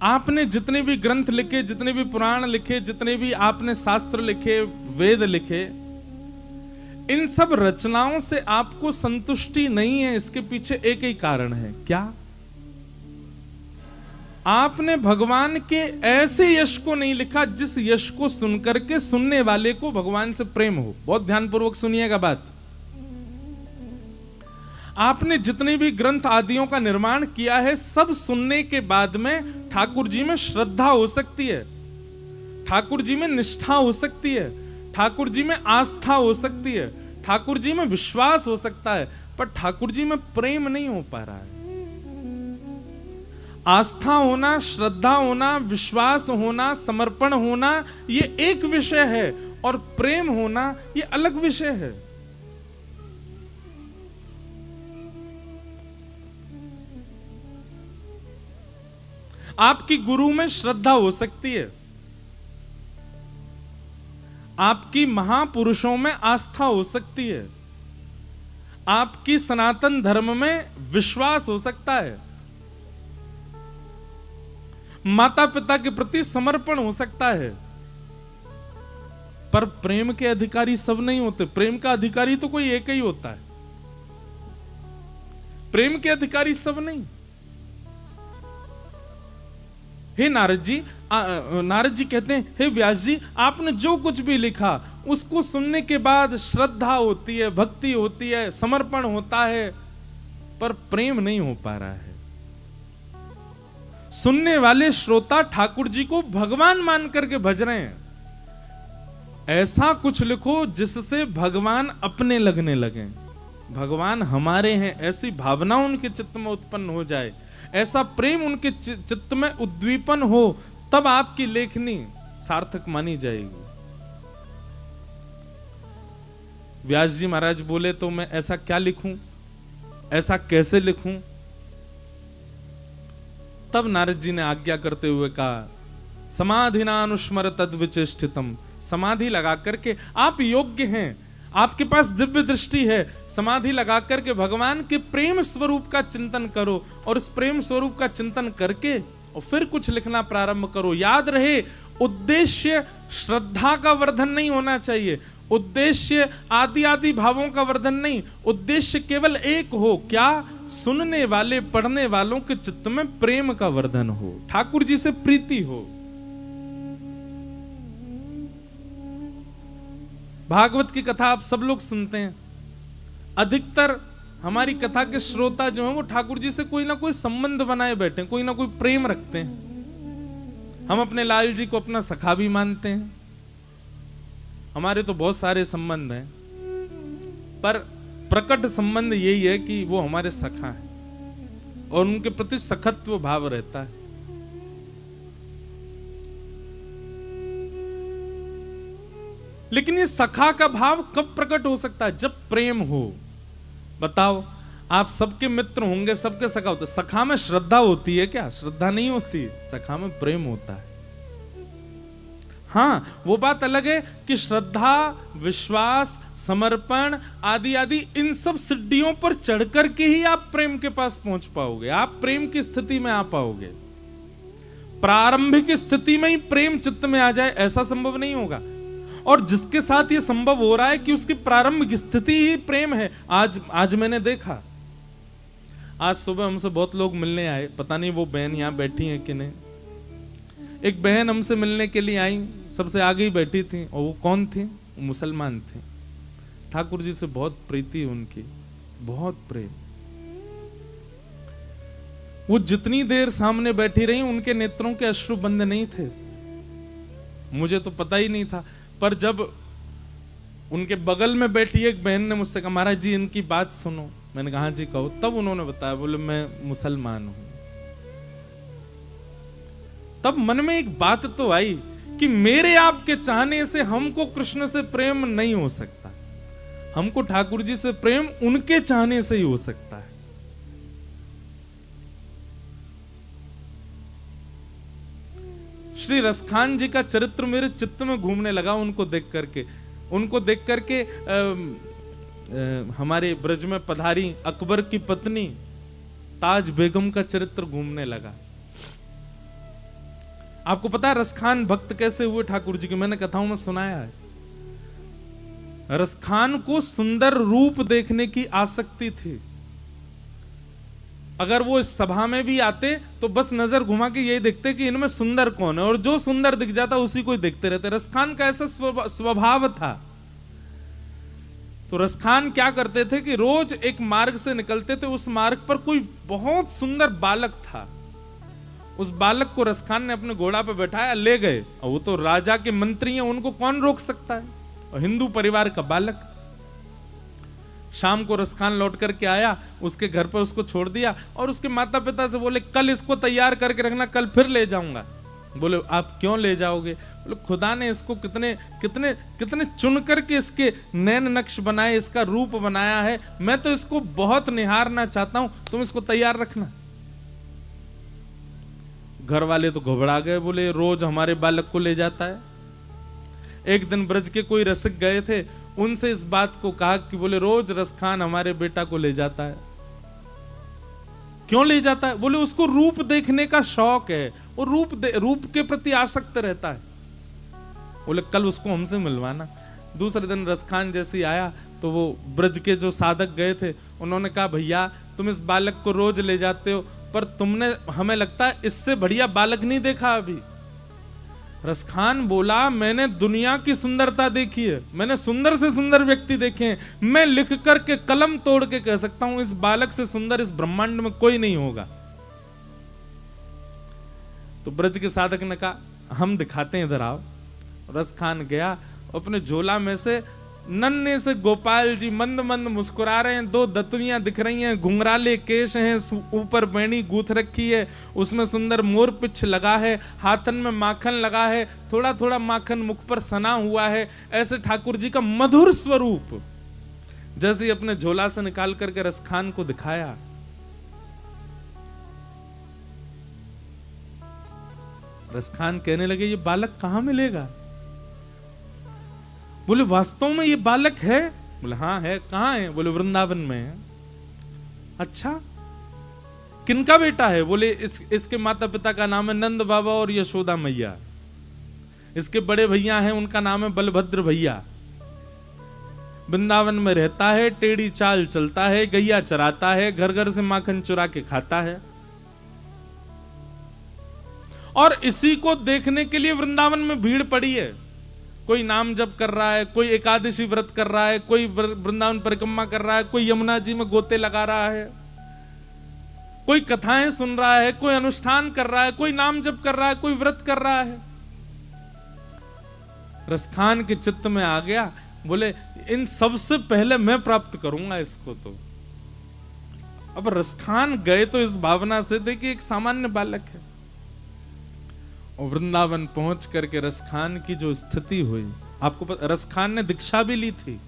आपने जितने भी ग्रंथ लिखे, जितने भी पुराण लिखे, जितने भी आपने शास्त्र लिखे, वेद लिखे, इन सब रचनाओं से आपको संतुष्टि नहीं है। इसके पीछे एक ही कारण है। क्या? आपने भगवान के ऐसे यश को नहीं लिखा जिस यश को सुनकर के सुनने वाले को भगवान से प्रेम हो। बहुत ध्यानपूर्वक सुनिएगा बात। आपने जितने भी ग्रंथ आदियों का निर्माण किया है, सब सुनने के बाद में ठाकुर जी में श्रद्धा हो सकती है, ठाकुर जी में निष्ठा हो सकती है, ठाकुर जी में आस्था हो सकती है, ठाकुर जी में विश्वास हो सकता है, पर ठाकुर जी में प्रेम नहीं हो पा रहा है। आस्था होना, श्रद्धा होना, विश्वास होना, समर्पण होना, ये एक विषय है, और प्रेम होना ये अलग विषय है। आपकी गुरु में श्रद्धा हो सकती है, आपकी महापुरुषों में आस्था हो सकती है, आपकी सनातन धर्म में विश्वास हो सकता है, माता पिता के प्रति समर्पण हो सकता है, पर प्रेम के अधिकारी सब नहीं होते। प्रेम का अधिकारी तो कोई एक ही होता है, प्रेम के अधिकारी सब नहीं। हे नारद जी, नारद जी कहते हैं, हे व्यास जी, आपने जो कुछ भी लिखा उसको सुनने के बाद श्रद्धा होती है, भक्ति होती है, समर्पण होता है, पर प्रेम नहीं हो पा रहा है। सुनने वाले श्रोता ठाकुर जी को भगवान मान करके भज रहे हैं। ऐसा कुछ लिखो जिससे भगवान अपने लगने लगे, भगवान हमारे हैं, ऐसी भावना उनके चित्त में उत्पन्न हो जाए, ऐसा प्रेम उनके चित्त में उद्दीपन हो, तब आपकी लेखनी सार्थक मानी जाएगी। व्यास जी महाराज बोले, तो मैं ऐसा क्या लिखूं, ऐसा कैसे लिखूं? तब नारद जी ने आज्ञा करते हुए कहा, समाधिनानुस्मर तद्विचेष्टितम। समाधि लगा करके आप योग्य हैं, आपके पास दिव्य दृष्टि है, समाधि लगा करके भगवान के प्रेम स्वरूप का चिंतन करो, और उस प्रेम स्वरूप का चिंतन करके और फिर कुछ लिखना प्रारंभ करो। याद रहे, उद्देश्य श्रद्धा का वर्धन नहीं होना चाहिए, उद्देश्य आदि आदि भावों का वर्धन नहीं, उद्देश्य केवल एक हो, क्या? सुनने वाले, पढ़ने वालों के चित्त में प्रेम का वर्धन हो, ठाकुर जी से प्रीति हो। भागवत की कथा आप सब लोग सुनते हैं, अधिकतर हमारी कथा के श्रोता जो हैं वो ठाकुर जी से कोई ना कोई संबंध बनाए बैठे हैं, कोई ना कोई प्रेम रखते हैं। हम अपने लाल जी को अपना सखा भी मानते हैं, हमारे तो बहुत सारे संबंध हैं, पर प्रकट संबंध यही है कि वो हमारे सखा हैं और उनके प्रति सखत्व भाव रहता है। लेकिन ये सखा का भाव कब प्रकट हो सकता है? जब प्रेम हो। बताओ, आप सबके मित्र होंगे, सबके सखा होते, सखा में श्रद्धा होती है क्या? श्रद्धा नहीं होती, सखा में प्रेम होता है। हाँ, वो बात अलग है कि श्रद्धा, विश्वास, समर्पण आदि आदि इन सब सिद्धियों पर चढ़कर के ही आप प्रेम के पास पहुंच पाओगे, आप प्रेम की स्थिति में आ पाओगे। प्रारंभिक स्थिति में ही प्रेम चित्त में आ जाए, ऐसा संभव नहीं होगा। और जिसके साथ ये संभव हो रहा है कि उसकी प्रारंभिक स्थिति ही प्रेम है। आज मैंने देखा, आज सुबह हमसे बहुत लोग मिलने आए, पता नहीं वो बहन यहां बैठी है कि नहीं। एक बहन हमसे मिलने के लिए आई, सबसे आगे ही बैठी थी, और वो कौन थी? वो मुसलमान थी। ठाकुर जी से बहुत प्रीति उनकी, बहुत प्रेम। वो जितनी देर सामने बैठी रही, उनके नेत्रों के अश्रु बंद नहीं थे। मुझे तो पता ही नहीं था, पर जब उनके बगल में बैठी एक बहन ने मुझसे कहा, महाराज जी इनकी बात सुनो। मैंने कहा जी कहो। तब उन्होंने बताया, बोले मैं मुसलमान हूं। तब मन में एक बात तो आई कि मेरे आपके चाहने से हमको कृष्ण से प्रेम नहीं हो सकता, हमको ठाकुर जी से प्रेम उनके चाहने से ही हो सकता है। श्री रसखान जी का चरित्र मेरे चित्त में घूमने लगा उनको देख करके। हमारे ब्रज में पधारी अकबर की पत्नी ताज बेगम का चरित्र घूमने लगा। आपको पता है रसखान भक्त कैसे हुए ठाकुर जी के? मैंने कथाओं में सुनाया है। रसखान को सुंदर रूप देखने की आसक्ति थी। अगर वो इस सभा में भी आते तो बस नजर घुमा के यही देखते कि इनमें सुंदर कौन है, और जो सुंदर दिख जाता उसी को ही देखते रहते। रसखान का ऐसा स्वभाव था। तो रसखान क्या करते थे कि रोज एक मार्ग से निकलते थे, उस मार्ग पर कोई बहुत सुंदर बालक था। उस बालक को रसखान ने अपने घोड़ा पे बैठाया, ले गए। और वो तो राजा के मंत्री हैं, उनको कौन रोक सकता है? और हिंदू परिवार का बालक। शाम को रसखान लौट करके आया, उसके घर पर उसको छोड़ दिया, और उसके माता पिता से बोले कल इसको तैयार करके रखना, कल फिर ले जाऊंगा। बोले आप क्यों ले जाओगे? बोले खुदा ने इसको कितने कितने कितने चुन करके इसके नैन नक्श बनाए, इसका रूप बनाया है, मैं तो इसको बहुत निहारना चाहता हूं, तुम इसको तैयार रखना। घर वाले तो घबरा गए, बोले रोज हमारे बालक को ले जाता है। एक दिन ब्रज के कोई रसिक गए थे, उनसे इस बात को कहा कि बोले रोज रसखान हमारे बेटा को ले जाता है। क्यों ले जाता है? बोले उसको रूप देखने का शौक है, वो रूप के प्रति आसक्त रहता है। बोले कल उसको हमसे मिलवाना। दूसरे दिन रसखान जैसे आया तो वो ब्रज के जो साधक गए थे, उन्होंने कहा भैया तुम इस बालक को रोज ले जाते हो, पर तुमने हमें लगता है इससे बढ़िया बालक नहीं देखा अभी। रसखान बोला मैंने दुनिया की सुंदरता देखी है, मैंने सुंदर से सुंदर व्यक्ति देखे हैं, मैं लिख करके कलम तोड़ के कह सकता हूं इस बालक से सुंदर इस ब्रह्मांड में कोई नहीं होगा। तो ब्रज के साधक ने कहा हम दिखाते हैं, इधर आओ। रसखान गया, अपने झोला में से नन्हे से गोपाल जी मंद मंद मुस्कुरा रहे हैं, दो दतुइयां दिख रही हैं, घुंघराले केश हैं, ऊपर बैणी गूंथ रखी है, उसमें सुंदर मोर पिछ लगा है, हाथन में माखन लगा है, थोड़ा थोड़ा माखन मुख पर सना हुआ है। ऐसे ठाकुर जी का मधुर स्वरूप जैसे ही अपने झोला से निकाल करके रसखान को दिखाया, रसखान कहने लगे ये बालक कहां मिलेगा? बोले वास्तव में ये बालक है? बोले हाँ है। कहां है? बोले वृंदावन में है। अच्छा किनका बेटा है? बोले इसके माता पिता का नाम है नंद बाबा और यशोदा मैया। इसके बड़े भैया हैं, उनका नाम है बलभद्र भैया। वृंदावन में रहता है, टेढ़ी चाल चलता है, गैया चराता है, घर घर से माखन चुरा के खाता है, और इसी को देखने के लिए वृंदावन में भीड़ पड़ी है। कोई नाम जप कर रहा है, कोई एकादशी व्रत कर रहा है, कोई वृंदावन परिक्रमा कर रहा है, कोई यमुना जी में गोते लगा रहा है, कोई कथाएं सुन रहा है, कोई अनुष्ठान कर रहा है, कोई नाम जप कर रहा है, कोई व्रत कर रहा है। रसखान के चित्त में आ गया, बोले इन सबसे पहले मैं प्राप्त करूंगा इसको। तो अब रसखान गए तो इस भावना से थे कि एक सामान्य बालक है, और वृंदावन पहुंच करके रसखान की जो स्थिति हुई, आपको पता रसखान ने दीक्षा भी ली थी।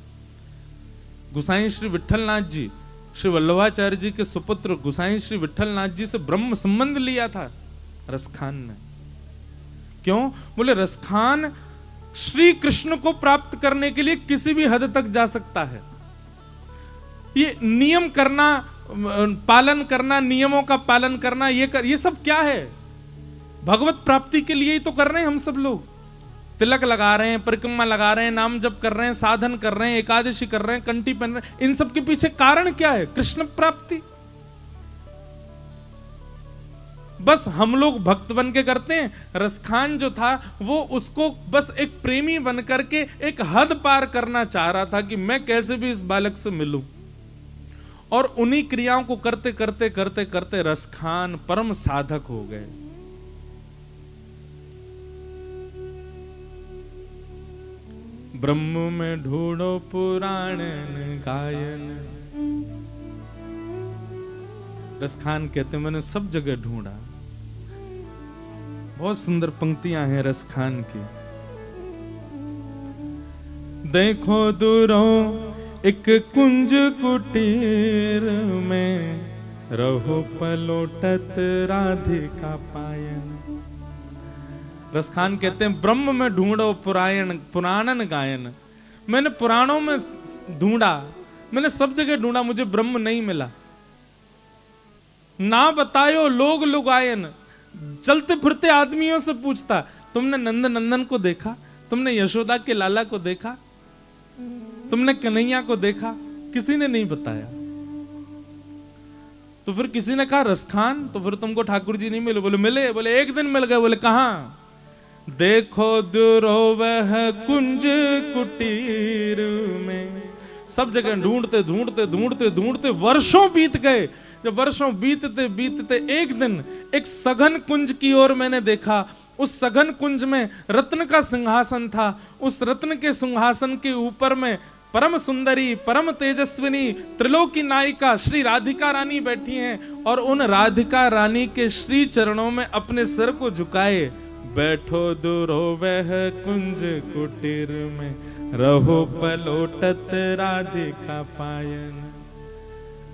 गुसाई श्री विठलनाथ जी, श्री वल्लभाचार्य जी के सुपुत्र गुसाई श्री विठलनाथ जी से ब्रह्म संबंध लिया था रसखान ने। क्यों? बोले रसखान श्री कृष्ण को प्राप्त करने के लिए किसी भी हद तक जा सकता है। ये नियम करना, पालन करना, नियमों का पालन करना, ये सब क्या है? भगवत प्राप्ति के लिए ही तो कर रहे हैं हम सब लोग। तिलक लगा रहे हैं, परिक्रमा लगा रहे हैं, नाम जप कर रहे हैं, साधन कर रहे हैं, एकादशी कर रहे हैं, कंठी पहन रहे हैं। इन सब के पीछे कारण क्या है? कृष्ण प्राप्ति। बस हम लोग भक्त बन के करते हैं। रसखान जो था वो उसको बस एक प्रेमी बन करके एक हद पार करना चाह रहा था कि मैं कैसे भी इस बालक से मिलूं, और उन्हीं क्रियाओं को करते करते करते करते रसखान परम साधक हो गए। ब्रह्म में ढूंढो पुराण गायन। रसखान कहते हैं मैंने सब जगह ढूंढा। बहुत सुंदर पंक्तियां हैं रसखान की। देखो दूरों एक कुंज कुटीर में, रहो पलोटत राधिका पायन। रसखान कहते हैं ब्रह्म में ढूंढो पुराणन गायन। मैंने पुराणों में ढूंढा, मैंने सब जगह ढूंढा, मुझे ब्रह्म नहीं मिला। ना बतायो लोग लुगायन। चलते फिरते आदमियों से पूछता, तुमने नंद नंदन को देखा? तुमने यशोदा के लाला को देखा? तुमने कन्हैया को देखा? किसी ने नहीं बताया। तो फिर किसी ने कहा रसखान, तो फिर तुमको ठाकुर जी नहीं मिले? बोले मिले। बोले एक दिन मिल गए। बोले कहां? देखो दूरो वह कुंज कुटीर में। सब जगह ढूंढते ढूंढते ढूंढते ढूंढते वर्षों बीत गए। जब वर्षों बीतते बीतते एक दिन एक सघन कुंज की ओर मैंने देखा। उस सघन कुंज में रत्न का सिंहासन था। उस रत्न के सिंहासन के ऊपर में परम सुंदरी, परम तेजस्विनी, त्रिलोकी नायिका श्री राधिका रानी बैठी हैं, और उन राधिका रानी के श्री चरणों में अपने सिर को झुकाए बैठो दूरो वह कुंज कुटीर में, रहो पलोटत राधिका पायन।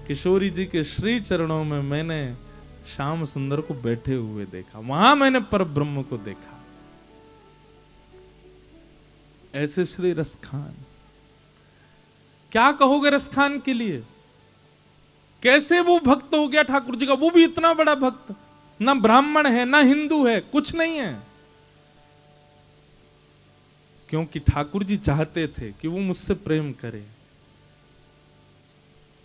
किशोरी जी के श्री चरणों में मैंने श्याम सुंदर को बैठे हुए देखा। वहां मैंने पर ब्रह्म को देखा। ऐसे श्री रसखान। क्या कहोगे रसखान के लिए? कैसे वो भक्त हो गया ठाकुर जी का? वो भी इतना बड़ा भक्त, ना ब्राह्मण है ना हिंदू है, कुछ नहीं है। क्योंकि ठाकुर जी चाहते थे कि वो मुझसे प्रेम करे।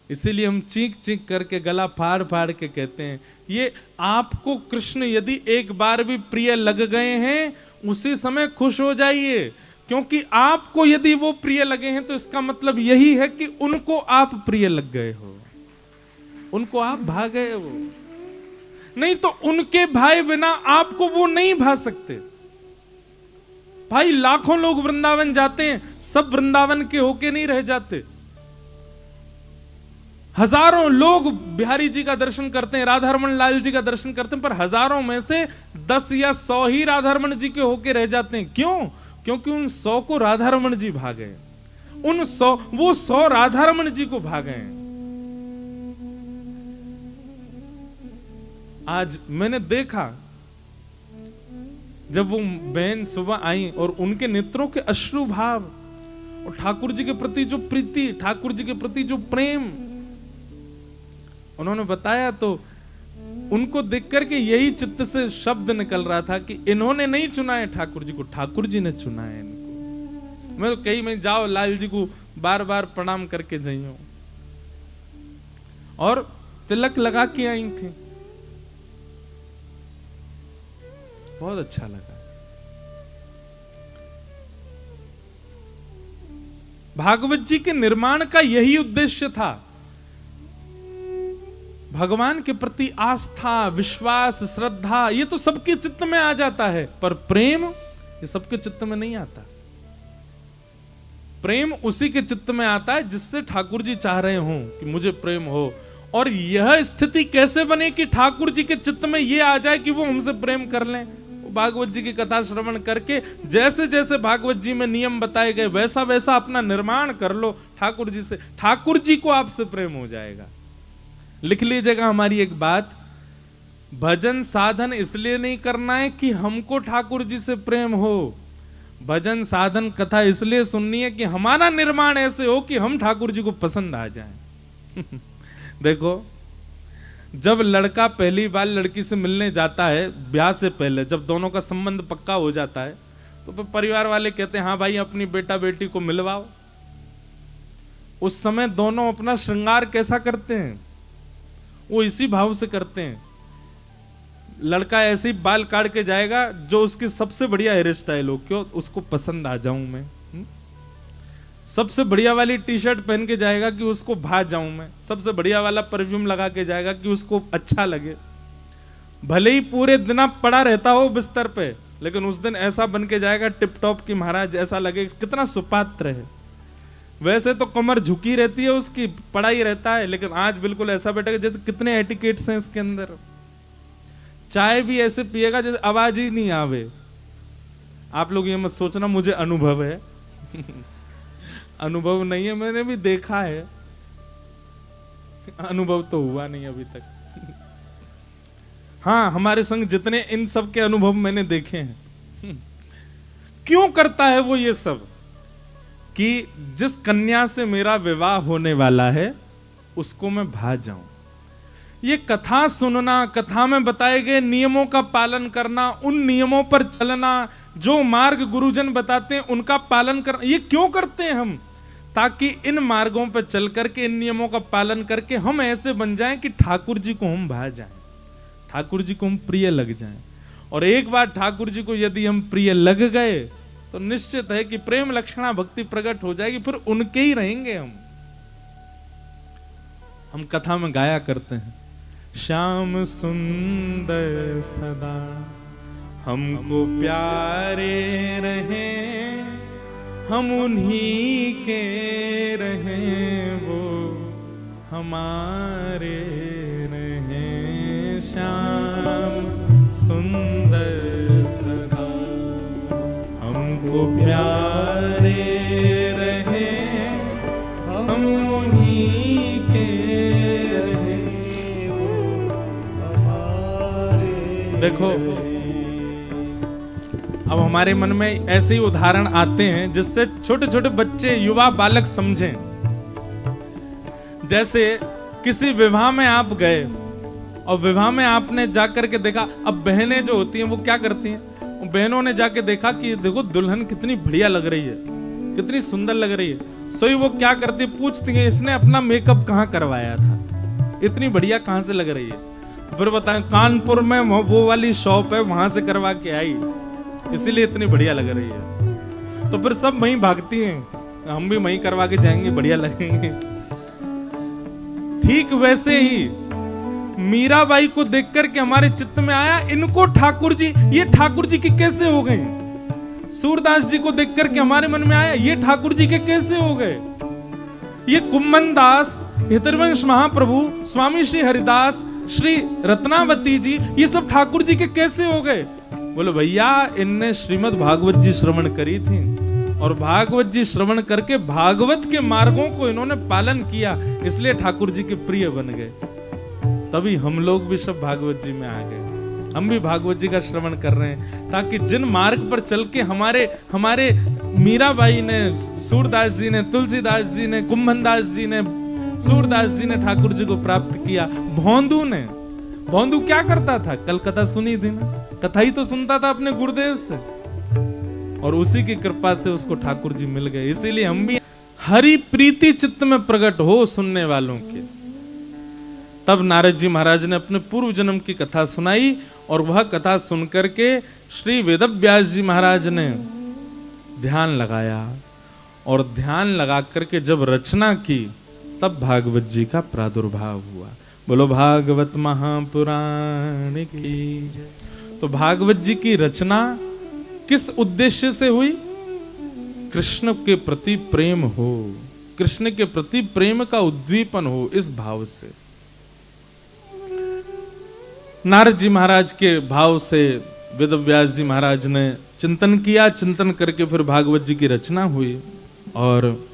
इसीलिए हम चीख चीख करके गला फाड़ फाड़ के कहते हैं, ये आपको कृष्ण यदि एक बार भी प्रिय लग गए हैं, उसी समय खुश हो जाइए। क्योंकि आपको यदि वो प्रिय लगे हैं तो इसका मतलब यही है कि उनको आप प्रिय लग गए हो, उनको आप भा गए हो। नहीं तो उनके भाई बिना आपको वो नहीं भा सकते। भाई लाखों लोग वृंदावन जाते हैं, सब वृंदावन के होके नहीं रह जाते। हजारों लोग बिहारी जी का दर्शन करते हैं, राधारमण लाल जी का दर्शन करते हैं, पर हजारों में से 10 या 100 ही राधारमण जी के होके रह जाते हैं। क्यों? क्योंकि उन 100 को राधारमण जी भा गए। वो 100 राधारमण जी को भा गए। आज मैंने देखा जब वो बहन सुबह आई और उनके नेत्रों के अश्रु भाव और ठाकुर जी के प्रति जो प्रीति, ठाकुर जी के प्रति जो प्रेम उन्होंने बताया, तो उनको देख करके यही चित्त से शब्द निकल रहा था कि इन्होंने नहीं चुना है ठाकुर जी को, ठाकुर जी ने चुना है इनको। मैं तो कहीं में जाओ लाल जी को बार बार प्रणाम करके जाइयो। और तिलक लगा के आई थी, बहुत अच्छा लगा। भागवत जी के निर्माण का यही उद्देश्य था। भगवान के प्रति आस्था, विश्वास, श्रद्धा, ये तो सबके चित्त में आ जाता है, पर प्रेम ये सबके चित्त में नहीं आता। प्रेम उसी के चित्त में आता है जिससे ठाकुर जी चाह रहे हो कि मुझे प्रेम हो। और यह स्थिति कैसे बने कि ठाकुर जी के चित्त में यह आ जाए कि वो हमसे प्रेम कर लें? भागवत जी की कथा श्रवण करके जैसे जैसे भागवत जी में नियम बताए गए वैसा वैसा अपना निर्माण कर लो ठाकुर जी से, ठाकुर जी को आपसे प्रेम हो जाएगा। लिख लीजिएगा हमारी एक बात, भजन साधन इसलिए नहीं करना है कि हमको ठाकुर जी से प्रेम हो। भजन साधन कथा इसलिए सुननी है कि हमारा निर्माण ऐसे हो कि हम ठाकुर जी को पसंद आ जाएं। देखो जब लड़का पहली बार लड़की से मिलने जाता है ब्याह से पहले, जब दोनों का संबंध पक्का हो जाता है, तो फिर परिवार वाले कहते हैं हाँ भाई अपनी बेटा बेटी को मिलवाओ। उस समय दोनों अपना श्रृंगार कैसा करते हैं, वो इसी भाव से करते हैं। लड़का ऐसे ही बाल काट के जाएगा जो उसकी सबसे बढ़िया हेयर स्टाइल हो, क्यों उसको पसंद आ जाऊं मैं, सबसे बढ़िया वाली टी शर्ट पहन के जाएगा कि उसको भा जाऊं मैं, सबसे बढ़िया वाला परफ्यूम लगा के जाएगा कि उसको अच्छा लगे। भले ही पूरे दिन पड़ा रहता हो बिस्तर पे, लेकिन उस दिन ऐसा बन के जाएगा टिप टॉप की महाराज, ऐसा लगे कितना सुपात्र है। वैसे तो कमर झुकी रहती है उसकी, पड़ा ही रहता है, लेकिन आज बिल्कुल ऐसा बैठेगा जैसे कितने एटिकेट्स हैं इसके अंदर। चाय भी ऐसे पिएगा जैसे आवाज ही नहीं आवे। आप लोग ये मत सोचना मुझे अनुभव है अनुभव नहीं है, मैंने भी देखा है, अनुभव तो हुआ नहीं अभी तक हाँ, हमारे संग जितने इन सब के अनुभव मैंने देखे हैं। क्यों करता है वो ये सब? कि जिस कन्या से मेरा विवाह होने वाला है उसको मैं भा जाऊं। ये कथा सुनना, कथा में बताए गए नियमों का पालन करना, उन नियमों पर चलना, जो मार्ग गुरुजन बताते हैं उनका पालन करना, ये क्यों करते हैं हम? ताकि इन मार्गों पर चल करके, इन नियमों का पालन करके हम ऐसे बन जाएं कि ठाकुर जी को हम भा जाएं, ठाकुर जी को हम प्रिय लग जाएं। और एक बार ठाकुर जी को यदि हम प्रिय लग गए तो निश्चित है कि प्रेम लक्षणा भक्ति प्रकट हो जाएगी, फिर उनके ही रहेंगे हम कथा में गाया करते हैं, श्याम सुंदर सदा हमको प्यारे रहे, हम उन्हीं के रहे वो हमारे रहे। श्याम सुंदर सदा हमको प्यारे रहे, हम उन्हीं के रहे वो हमारे। देखो अब हमारे मन में ऐसे ही उदाहरण आते हैं जिससे छोटे छोटे बच्चे, युवा बालक समझें। जैसे किसी विवाह में आप गए और विवाह में आपने जाकर के देखा, अब बहनें जो होती हैं वो क्या करती हैं, बहनों ने जाके देखा कि देखो दुल्हन कितनी बढ़िया लग रही है, कितनी सुंदर लग रही है, सो वो क्या करती, पूछती है इसने अपना मेकअप कहाँ करवाया था, इतनी बढ़िया कहाँ से लग रही है। फिर बताएं कानपुर में वो वाली शॉप है वहां से करवा के आई, इसीलिए इतनी बढ़िया लग रही है। तो फिर सब वहीं भागती हैं, हम भी वहीं करवा के जाएंगे, बढ़िया लगेंगे। ठीक वैसे ही मीराबाई को देखकर के हमारे चित्त में आया, इनको ठाकुर जी, ये ठाकुर जी के कैसे हो गए। सूरदास जी को देखकर के हमारे मन में आया, ये ठाकुर जी के कैसे हो गए। ये कुम्मन दास, हितरवंश महाप्रभु, स्वामी श्री हरिदास, श्री रत्नावती जी, ये सब ठाकुर जी के कैसे हो गए। बोले भैया इनने श्रीमद् भागवत जी श्रवण करी थी, और भागवत जी श्रवण करके भागवत के मार्गों को इन्होंने पालन किया, इसलिए ठाकुर जी के प्रिय बन गए। तभी हम लोग भी सब भागवत जी में आ गए, हम भी भागवत जी का श्रवण कर रहे हैं, ताकि जिन मार्ग पर चल के हमारे मीराबाई ने, सूरदास जी ने, तुलसीदास जी ने, कुंभनदास जी ने, सूरदास जी ने ठाकुर जी को प्राप्त किया। भौंदू क्या करता था, कल कथा सुनी थी ना, कथा ही तो सुनता था अपने गुरुदेव से, और उसी की कृपा से उसको ठाकुर जी मिल गए। इसीलिए हम भी हरि प्रीति चित्त में प्रकट हो सुनने वालों के। तब नारद जी महाराज ने अपने पूर्व जन्म की कथा सुनाई, और वह कथा सुनकर के श्री वेदव्यास जी महाराज ने ध्यान लगाया, और ध्यान लगा करके जब रचना की तब भागवत जी का प्रादुर्भाव हुआ। बोलो भागवत महापुराण की। तो भागवत जी की रचना किस उद्देश्य से हुई? कृष्ण के प्रति प्रेम हो, कृष्ण के प्रति प्रेम का उद्दीपन हो, इस भाव से। नारद जी महाराज के भाव से वेदव्यास जी महाराज ने चिंतन किया, चिंतन करके फिर भागवत जी की रचना हुई, और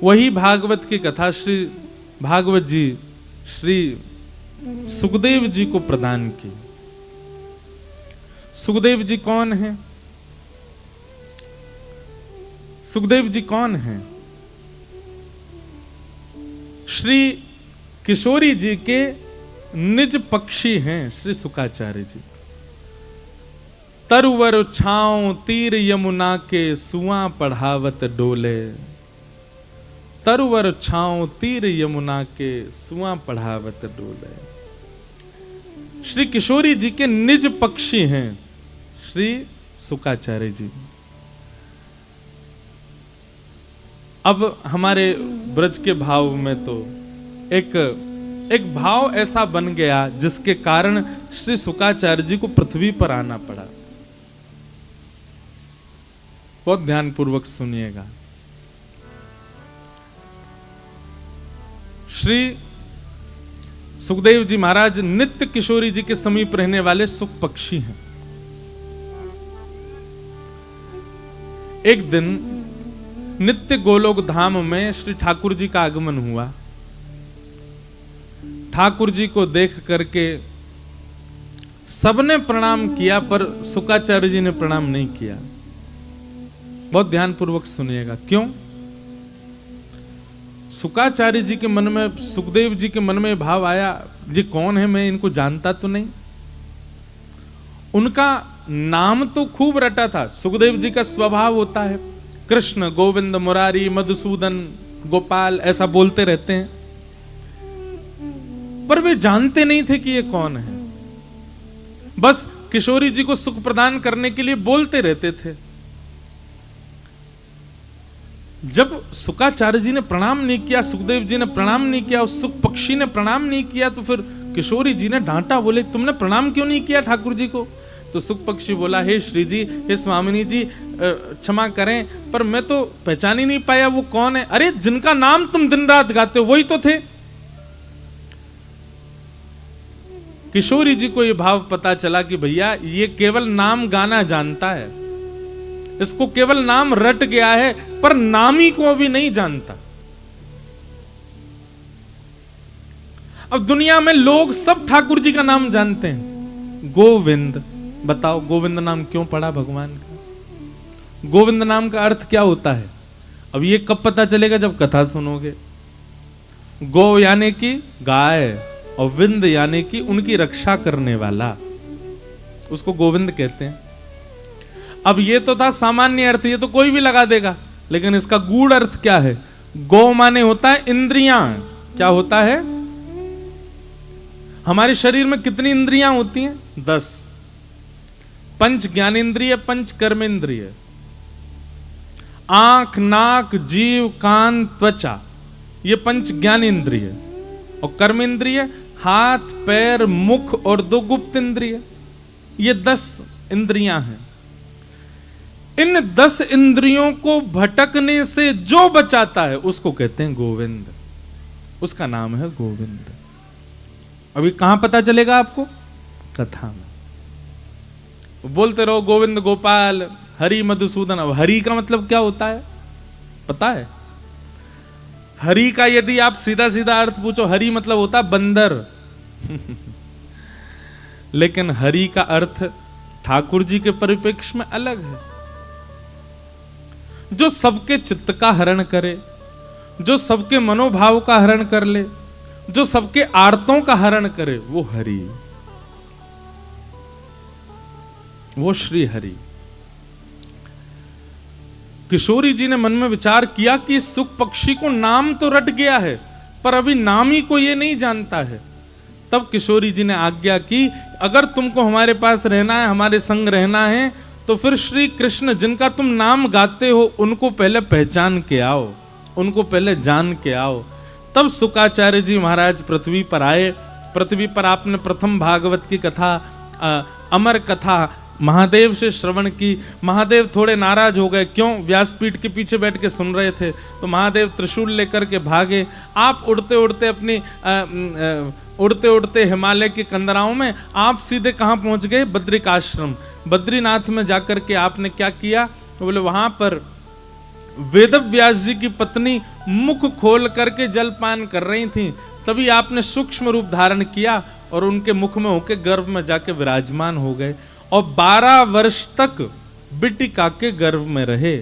वही भागवत की कथा श्री भागवत जी श्री सुखदेव जी को प्रदान की। सुखदेव जी कौन है? सुखदेव जी कौन है? श्री किशोरी जी के निज पक्षी हैं श्री शुकाचार्य जी। तरुवर छांव तीर यमुना के सुआ पढ़ावत डोले। तरुवर छांव तीर यमुना के सुआ पढ़ावत डोले। श्री किशोरी जी के निज पक्षी हैं श्री शुकाचार्य जी। अब हमारे ब्रज के भाव में तो एक भाव ऐसा बन गया जिसके कारण श्री शुकाचार्य जी को पृथ्वी पर आना पड़ा। बहुत ध्यानपूर्वक सुनिएगा। श्री सुखदेव जी महाराज नित्य किशोरी जी के समीप रहने वाले सुख पक्षी हैं। एक दिन नित्य गोलोक धाम में श्री ठाकुर जी का आगमन हुआ। ठाकुर जी को देख करके सबने प्रणाम किया, पर शुकाचार्य जी ने प्रणाम नहीं किया। बहुत ध्यानपूर्वक सुनिएगा। क्यों? शुकाचार्य जी के मन में, सुखदेव जी के मन में भाव आया, ये कौन है, मैं इनको जानता तो नहीं। उनका नाम तो खूब रटा था। सुखदेव जी का स्वभाव होता है कृष्ण, गोविंद, मुरारी, मधुसूदन, गोपाल, ऐसा बोलते रहते हैं, पर वे जानते नहीं थे कि ये कौन है। बस किशोरी जी को सुख प्रदान करने के लिए बोलते रहते थे। जब शुकाचार्य जी ने प्रणाम नहीं किया, सुखदेव जी ने प्रणाम नहीं किया, उस सुख पक्षी ने प्रणाम नहीं किया, तो फिर किशोरी जी ने डांटा, बोले तुमने प्रणाम क्यों नहीं किया ठाकुर जी को? तो सुख पक्षी बोला, हे श्री जी, हे स्वामिनी जी, क्षमा करें, पर मैं तो पहचान ही नहीं पाया वो कौन है। अरे जिनका नाम तुम दिन रात गाते हो वही तो थे। किशोरी जी को यह भाव पता चला कि भैया ये केवल नाम गाना जानता है, इसको केवल नाम रट गया है, पर नामी को अभी नहीं जानता। अब दुनिया में लोग सब ठाकुर जी का नाम जानते हैं। गोविंद, बताओ गोविंद नाम क्यों पड़ा भगवान का? गोविंद नाम का अर्थ क्या होता है? अब ये कब पता चलेगा? जब कथा सुनोगे। गो यानी कि गाय, और विंद यानी कि उनकी रक्षा करने वाला, उसको गोविंद कहते हैं। अब ये तो था सामान्य अर्थ, ये तो कोई भी लगा देगा, लेकिन इसका गूढ़ अर्थ क्या है? गो माने होता है इंद्रियां। क्या होता है? हमारे शरीर में कितनी इंद्रियां होती हैं? 10। पंच ज्ञानेंद्रिय, पंच कर्मेंद्रिय, आंख, नाक, जीव, कान, त्वचा, ये पंच ज्ञानेंद्रिय। और कर्मेंद्रिय हाथ, पैर, मुख और 2 गुप्त इंद्रिय, ये 10 इंद्रियां हैं। इन 10 इंद्रियों को भटकने से जो बचाता है उसको कहते हैं गोविंद। उसका नाम है गोविंद। अभी कहां पता चलेगा आपको? कथा में। बोलते रहो गोविंद, गोपाल, हरि, मधुसूदन। अब हरि का मतलब क्या होता है पता है? हरि का यदि आप सीधा सीधा अर्थ पूछो, हरि मतलब होता है बंदर। लेकिन हरि का अर्थ ठाकुर जी के परिप्रेक्ष्य में अलग है। जो सबके चित्त का हरण करे, जो सबके मनोभाव का हरण कर ले, जो सबके आर्तों का हरण करे, वो हरि, वो श्री हरि। किशोरी जी ने मन में विचार किया कि इस सुख पक्षी को नाम तो रट गया है, पर अभी नाम ही को ये नहीं जानता है। तब किशोरी जी ने आज्ञा की, अगर तुमको हमारे पास रहना है, हमारे संग रहना है, तो फिर श्री कृष्ण जिनका तुम नाम गाते हो उनको पहले पहचान के आओ, उनको पहले जान के आओ। तब शुकाचार्य जी महाराज पृथ्वी पर आए। पृथ्वी पर आपने प्रथम भागवत की कथा, अमर कथा महादेव से श्रवण की। महादेव थोड़े नाराज हो गए। क्यों? व्यासपीठ के पीछे बैठ के सुन रहे थे, तो महादेव त्रिशूल लेकर के भागे। आप उड़ते उड़ते अपनी उड़ते उड़ते हिमालय के कंदराओं में आप सीधे कहाँ पहुंच गए? बद्रिकाश्रम। बद्रीनाथ में जाकर के आपने क्या किया? तो बोले वहां पर वेदव्यास जी की पत्नी मुख खोल करके जलपान कर रही थी। तभी आपने सूक्ष्म रूप धारण किया और उनके मुख में होके गर्भ में जाके विराजमान हो गए और 12 वर्ष तक बिटिका के गर्भ में रहे।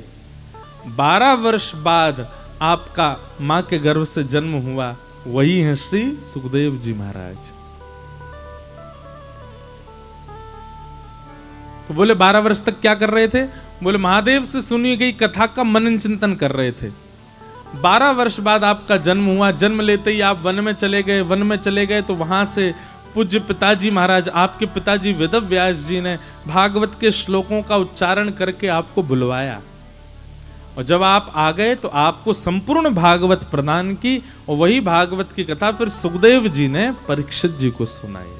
12 वर्ष बाद आपका मां के गर्भ से जन्म हुआ, वही है श्री सुखदेव जी महाराज। तो बोले 12 वर्ष तक क्या कर रहे थे? बोले महादेव से सुनी गई कथा का मनन चिंतन कर रहे थे। 12 वर्ष बाद आपका जन्म हुआ, जन्म लेते ही आप वन में चले गए। वन में चले गए तो वहां से पूज्य पिताजी महाराज, आपके पिताजी वेदव्यास जी ने भागवत के श्लोकों का उच्चारण करके आपको बुलवाया, और जब आप आ गए तो आपको संपूर्ण भागवत प्रदान की, और वही भागवत की कथा फिर सुखदेव जी ने परीक्षित जी को सुनाई।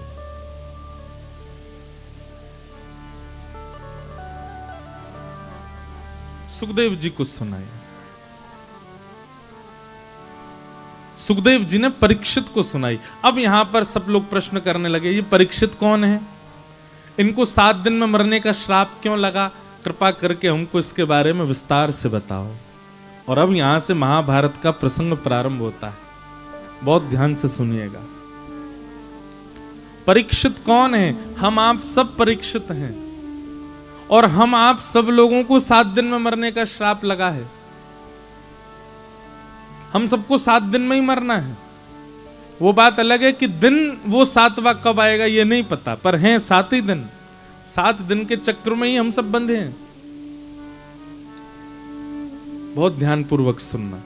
सुखदेव जी को सुनाई। सुखदेव जी ने परीक्षित को सुनाई। अब यहां पर सब लोग प्रश्न करने लगे, ये परीक्षित कौन है? इनको 7 दिन में मरने का श्राप क्यों लगा? कृपा करके हमको इसके बारे में विस्तार से बताओ। और अब यहां से महाभारत का प्रसंग प्रारंभ होता है, बहुत ध्यान से सुनिएगा। परीक्षित कौन है? हम आप सब परीक्षित हैं, और हम आप सब लोगों को 7 दिन में मरने का श्राप लगा है। हम सबको 7 दिन में ही मरना है। वो बात अलग है कि दिन वो 7वां कब आएगा ये नहीं पता, पर हैं 7 ही दिन। 7 दिन के चक्र में ही हम सब बंधे हैं। बहुत ध्यानपूर्वक सुनना।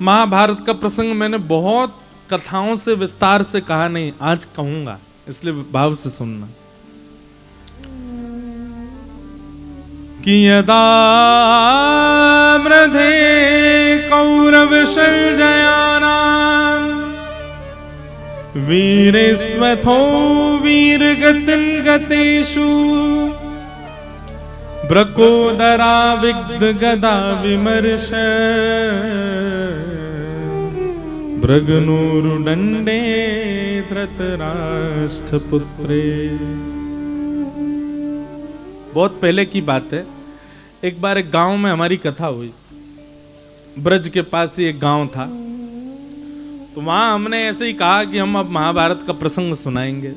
महाभारत का प्रसंग मैंने बहुत कथाओं से विस्तार से कहा नहीं, आज कहूंगा, इसलिए भाव से सुनना। कि यदा मृधे कौरव संजयानां वीरेस्वथो वीरगतिं गतेषु ब्रकोदरा विग्ध गदा विमर्श भृगुनूरुदंडे धृतराष्ट्रपुत्रे। बहुत पहले की बात है। एक बार एक गांव में हमारी कथा हुई। ब्रज के पास ही एक गांव था, तो वहां हमने ऐसे ही कहा कि हम अब महाभारत का प्रसंग सुनाएंगे।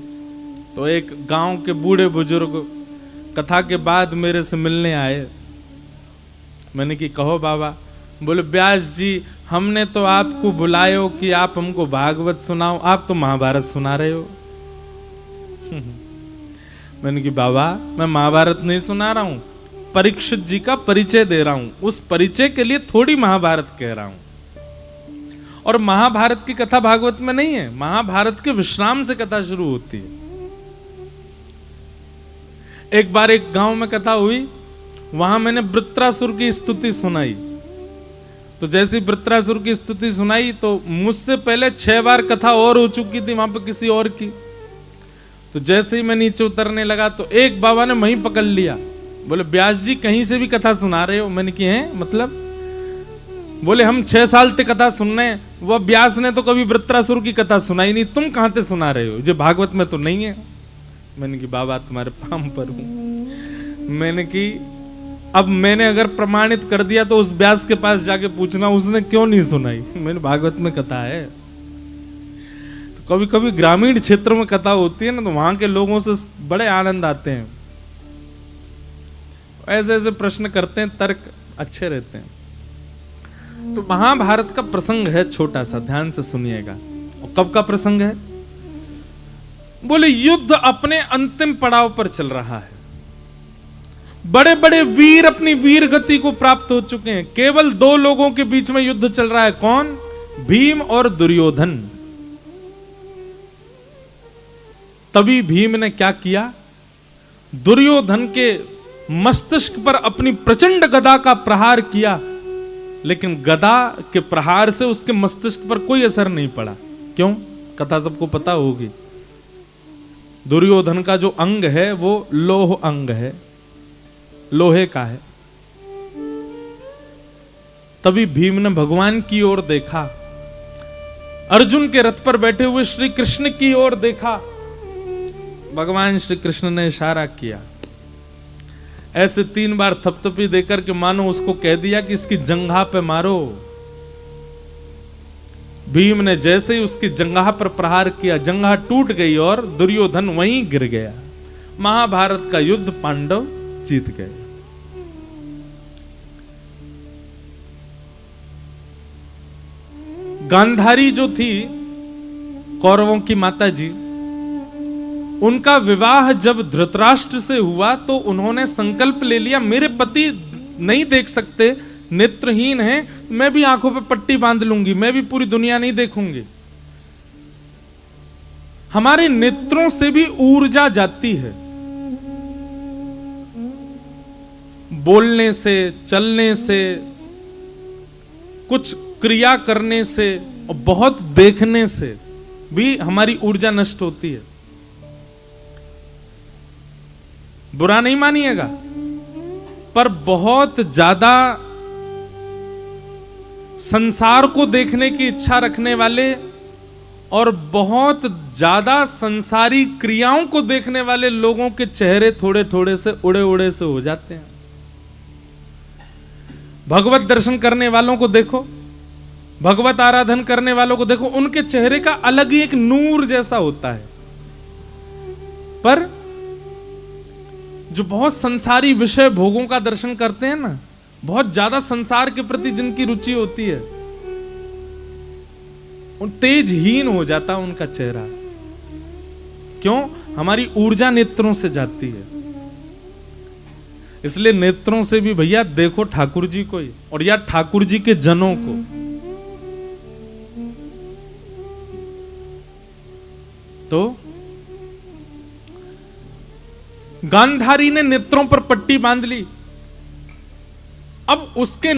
तो एक गांव के बूढ़े बुजुर्ग कथा के बाद मेरे से मिलने आए। मैंने कि कहो बाबा। बोले व्यास जी, हमने तो आपको बुलायो कि आप हमको भागवत सुनाओ, आप तो महाभारत सुना रहे हो। मैंने कि बाबा, मैं महाभारत नहीं सुना रहा हूं, परीक्षित जी का परिचय दे रहा हूं। उस परिचय के लिए थोड़ी महाभारत कह रहा हूं। और महाभारत की कथा भागवत में नहीं है, महाभारत के विश्राम से कथा शुरू होती है। एक बार एक गांव में कथा हुई, वहां मैंने वृत्रासुर की स्तुति सुनाई। तो जैसे वृत्रासुर की स्तुति सुनाई तो मुझसे पहले 6 बार कथा और हो चुकी थी वहां पर किसी और की। तो जैसे ही मैं नीचे उतरने लगा तो एक बाबा ने वहीं पकड़ लिया। बोले व्यास जी कहीं से भी कथा सुना रहे हो? मैंने की है मतलब? बोले हम 6 साल तक कथा सुन रहे हैं, वह व्यास ने तो कभी वृत्रासुर की कथा सुनाई नहीं, तुम कहां से सुना रहे हो? जो भागवत में तो नहीं है। मैंने की बाबा तुम्हारे पाम पर हूं। मैंने की अब मैंने अगर प्रमाणित कर दिया तो उस व्यास के पास जाके पूछना उसने क्यों नहीं सुनाई। मैंने भागवत में कथा है। तो कभी कभी ग्रामीण क्षेत्र में कथा होती है ना, तो वहां के लोगों से बड़े आनंद आते हैं। ऐसे ऐसे प्रश्न करते हैं, तर्क अच्छे रहते हैं। तो महाभारत का प्रसंग है छोटा सा, ध्यान से सुनिएगा। और कब का प्रसंग है? बोले युद्ध अपने अंतिम पड़ाव पर चल रहा है। बड़े बड़े वीर अपनी वीर गति को प्राप्त हो चुके हैं। केवल 2 लोगों के बीच में युद्ध चल रहा है। कौन? भीम और दुर्योधन। तभी भीम ने क्या किया? दुर्योधन के मस्तिष्क पर अपनी प्रचंड गदा का प्रहार किया, लेकिन गदा के प्रहार से उसके मस्तिष्क पर कोई असर नहीं पड़ा। क्यों? कथा सबको पता होगी। दुर्योधन का जो अंग है वो लोह अंग है, लोहे का है। तभी भीम ने भगवान की ओर देखा, अर्जुन के रथ पर बैठे हुए श्री कृष्ण की ओर देखा। भगवान श्री कृष्ण ने इशारा किया, ऐसे 3 बार थपथपी देकर के मानो उसको कह दिया कि इसकी जंघा पे मारो। भीम ने जैसे ही उसकी जंघा पर प्रहार किया, जंघा टूट गई और दुर्योधन वहीं गिर गया। महाभारत का युद्ध पांडव जीत गए। गांधारी जो थी कौरवों की माता जी, उनका विवाह जब धृतराष्ट्र से हुआ तो उन्होंने संकल्प ले लिया, मेरे पति नहीं देख सकते, नेत्रहीन हैं, मैं भी आंखों पे पट्टी बांध लूंगी, मैं भी पूरी दुनिया नहीं देखूंगी। हमारे नेत्रों से भी ऊर्जा जाती है, बोलने से, चलने से, कुछ क्रिया करने से और बहुत देखने से भी हमारी ऊर्जा नष्ट होती है। बुरा नहीं मानिएगा, पर बहुत ज्यादा संसार को देखने की इच्छा रखने वाले और बहुत ज्यादा संसारी क्रियाओं को देखने वाले लोगों के चेहरे थोड़े थोड़े से उड़े उड़े से हो जाते हैं। भगवत दर्शन करने वालों को देखो, भगवत आराधन करने वालों को देखो, उनके चेहरे का अलग ही एक नूर जैसा होता है। पर जो बहुत संसारी विषय भोगों का दर्शन करते हैं ना, बहुत ज्यादा संसार के प्रति जिनकी रुचि होती है, उन तेजहीन हो जाता उनका चेहरा। क्यों? हमारी ऊर्जा नेत्रों से जाती है। इसलिए नेत्रों से भी भैया देखो ठाकुर जी को ही, और या ठाकुर जी के जनों को। तो गांधारी ने नेत्रों पर पट्टी बांध ली। अब उसके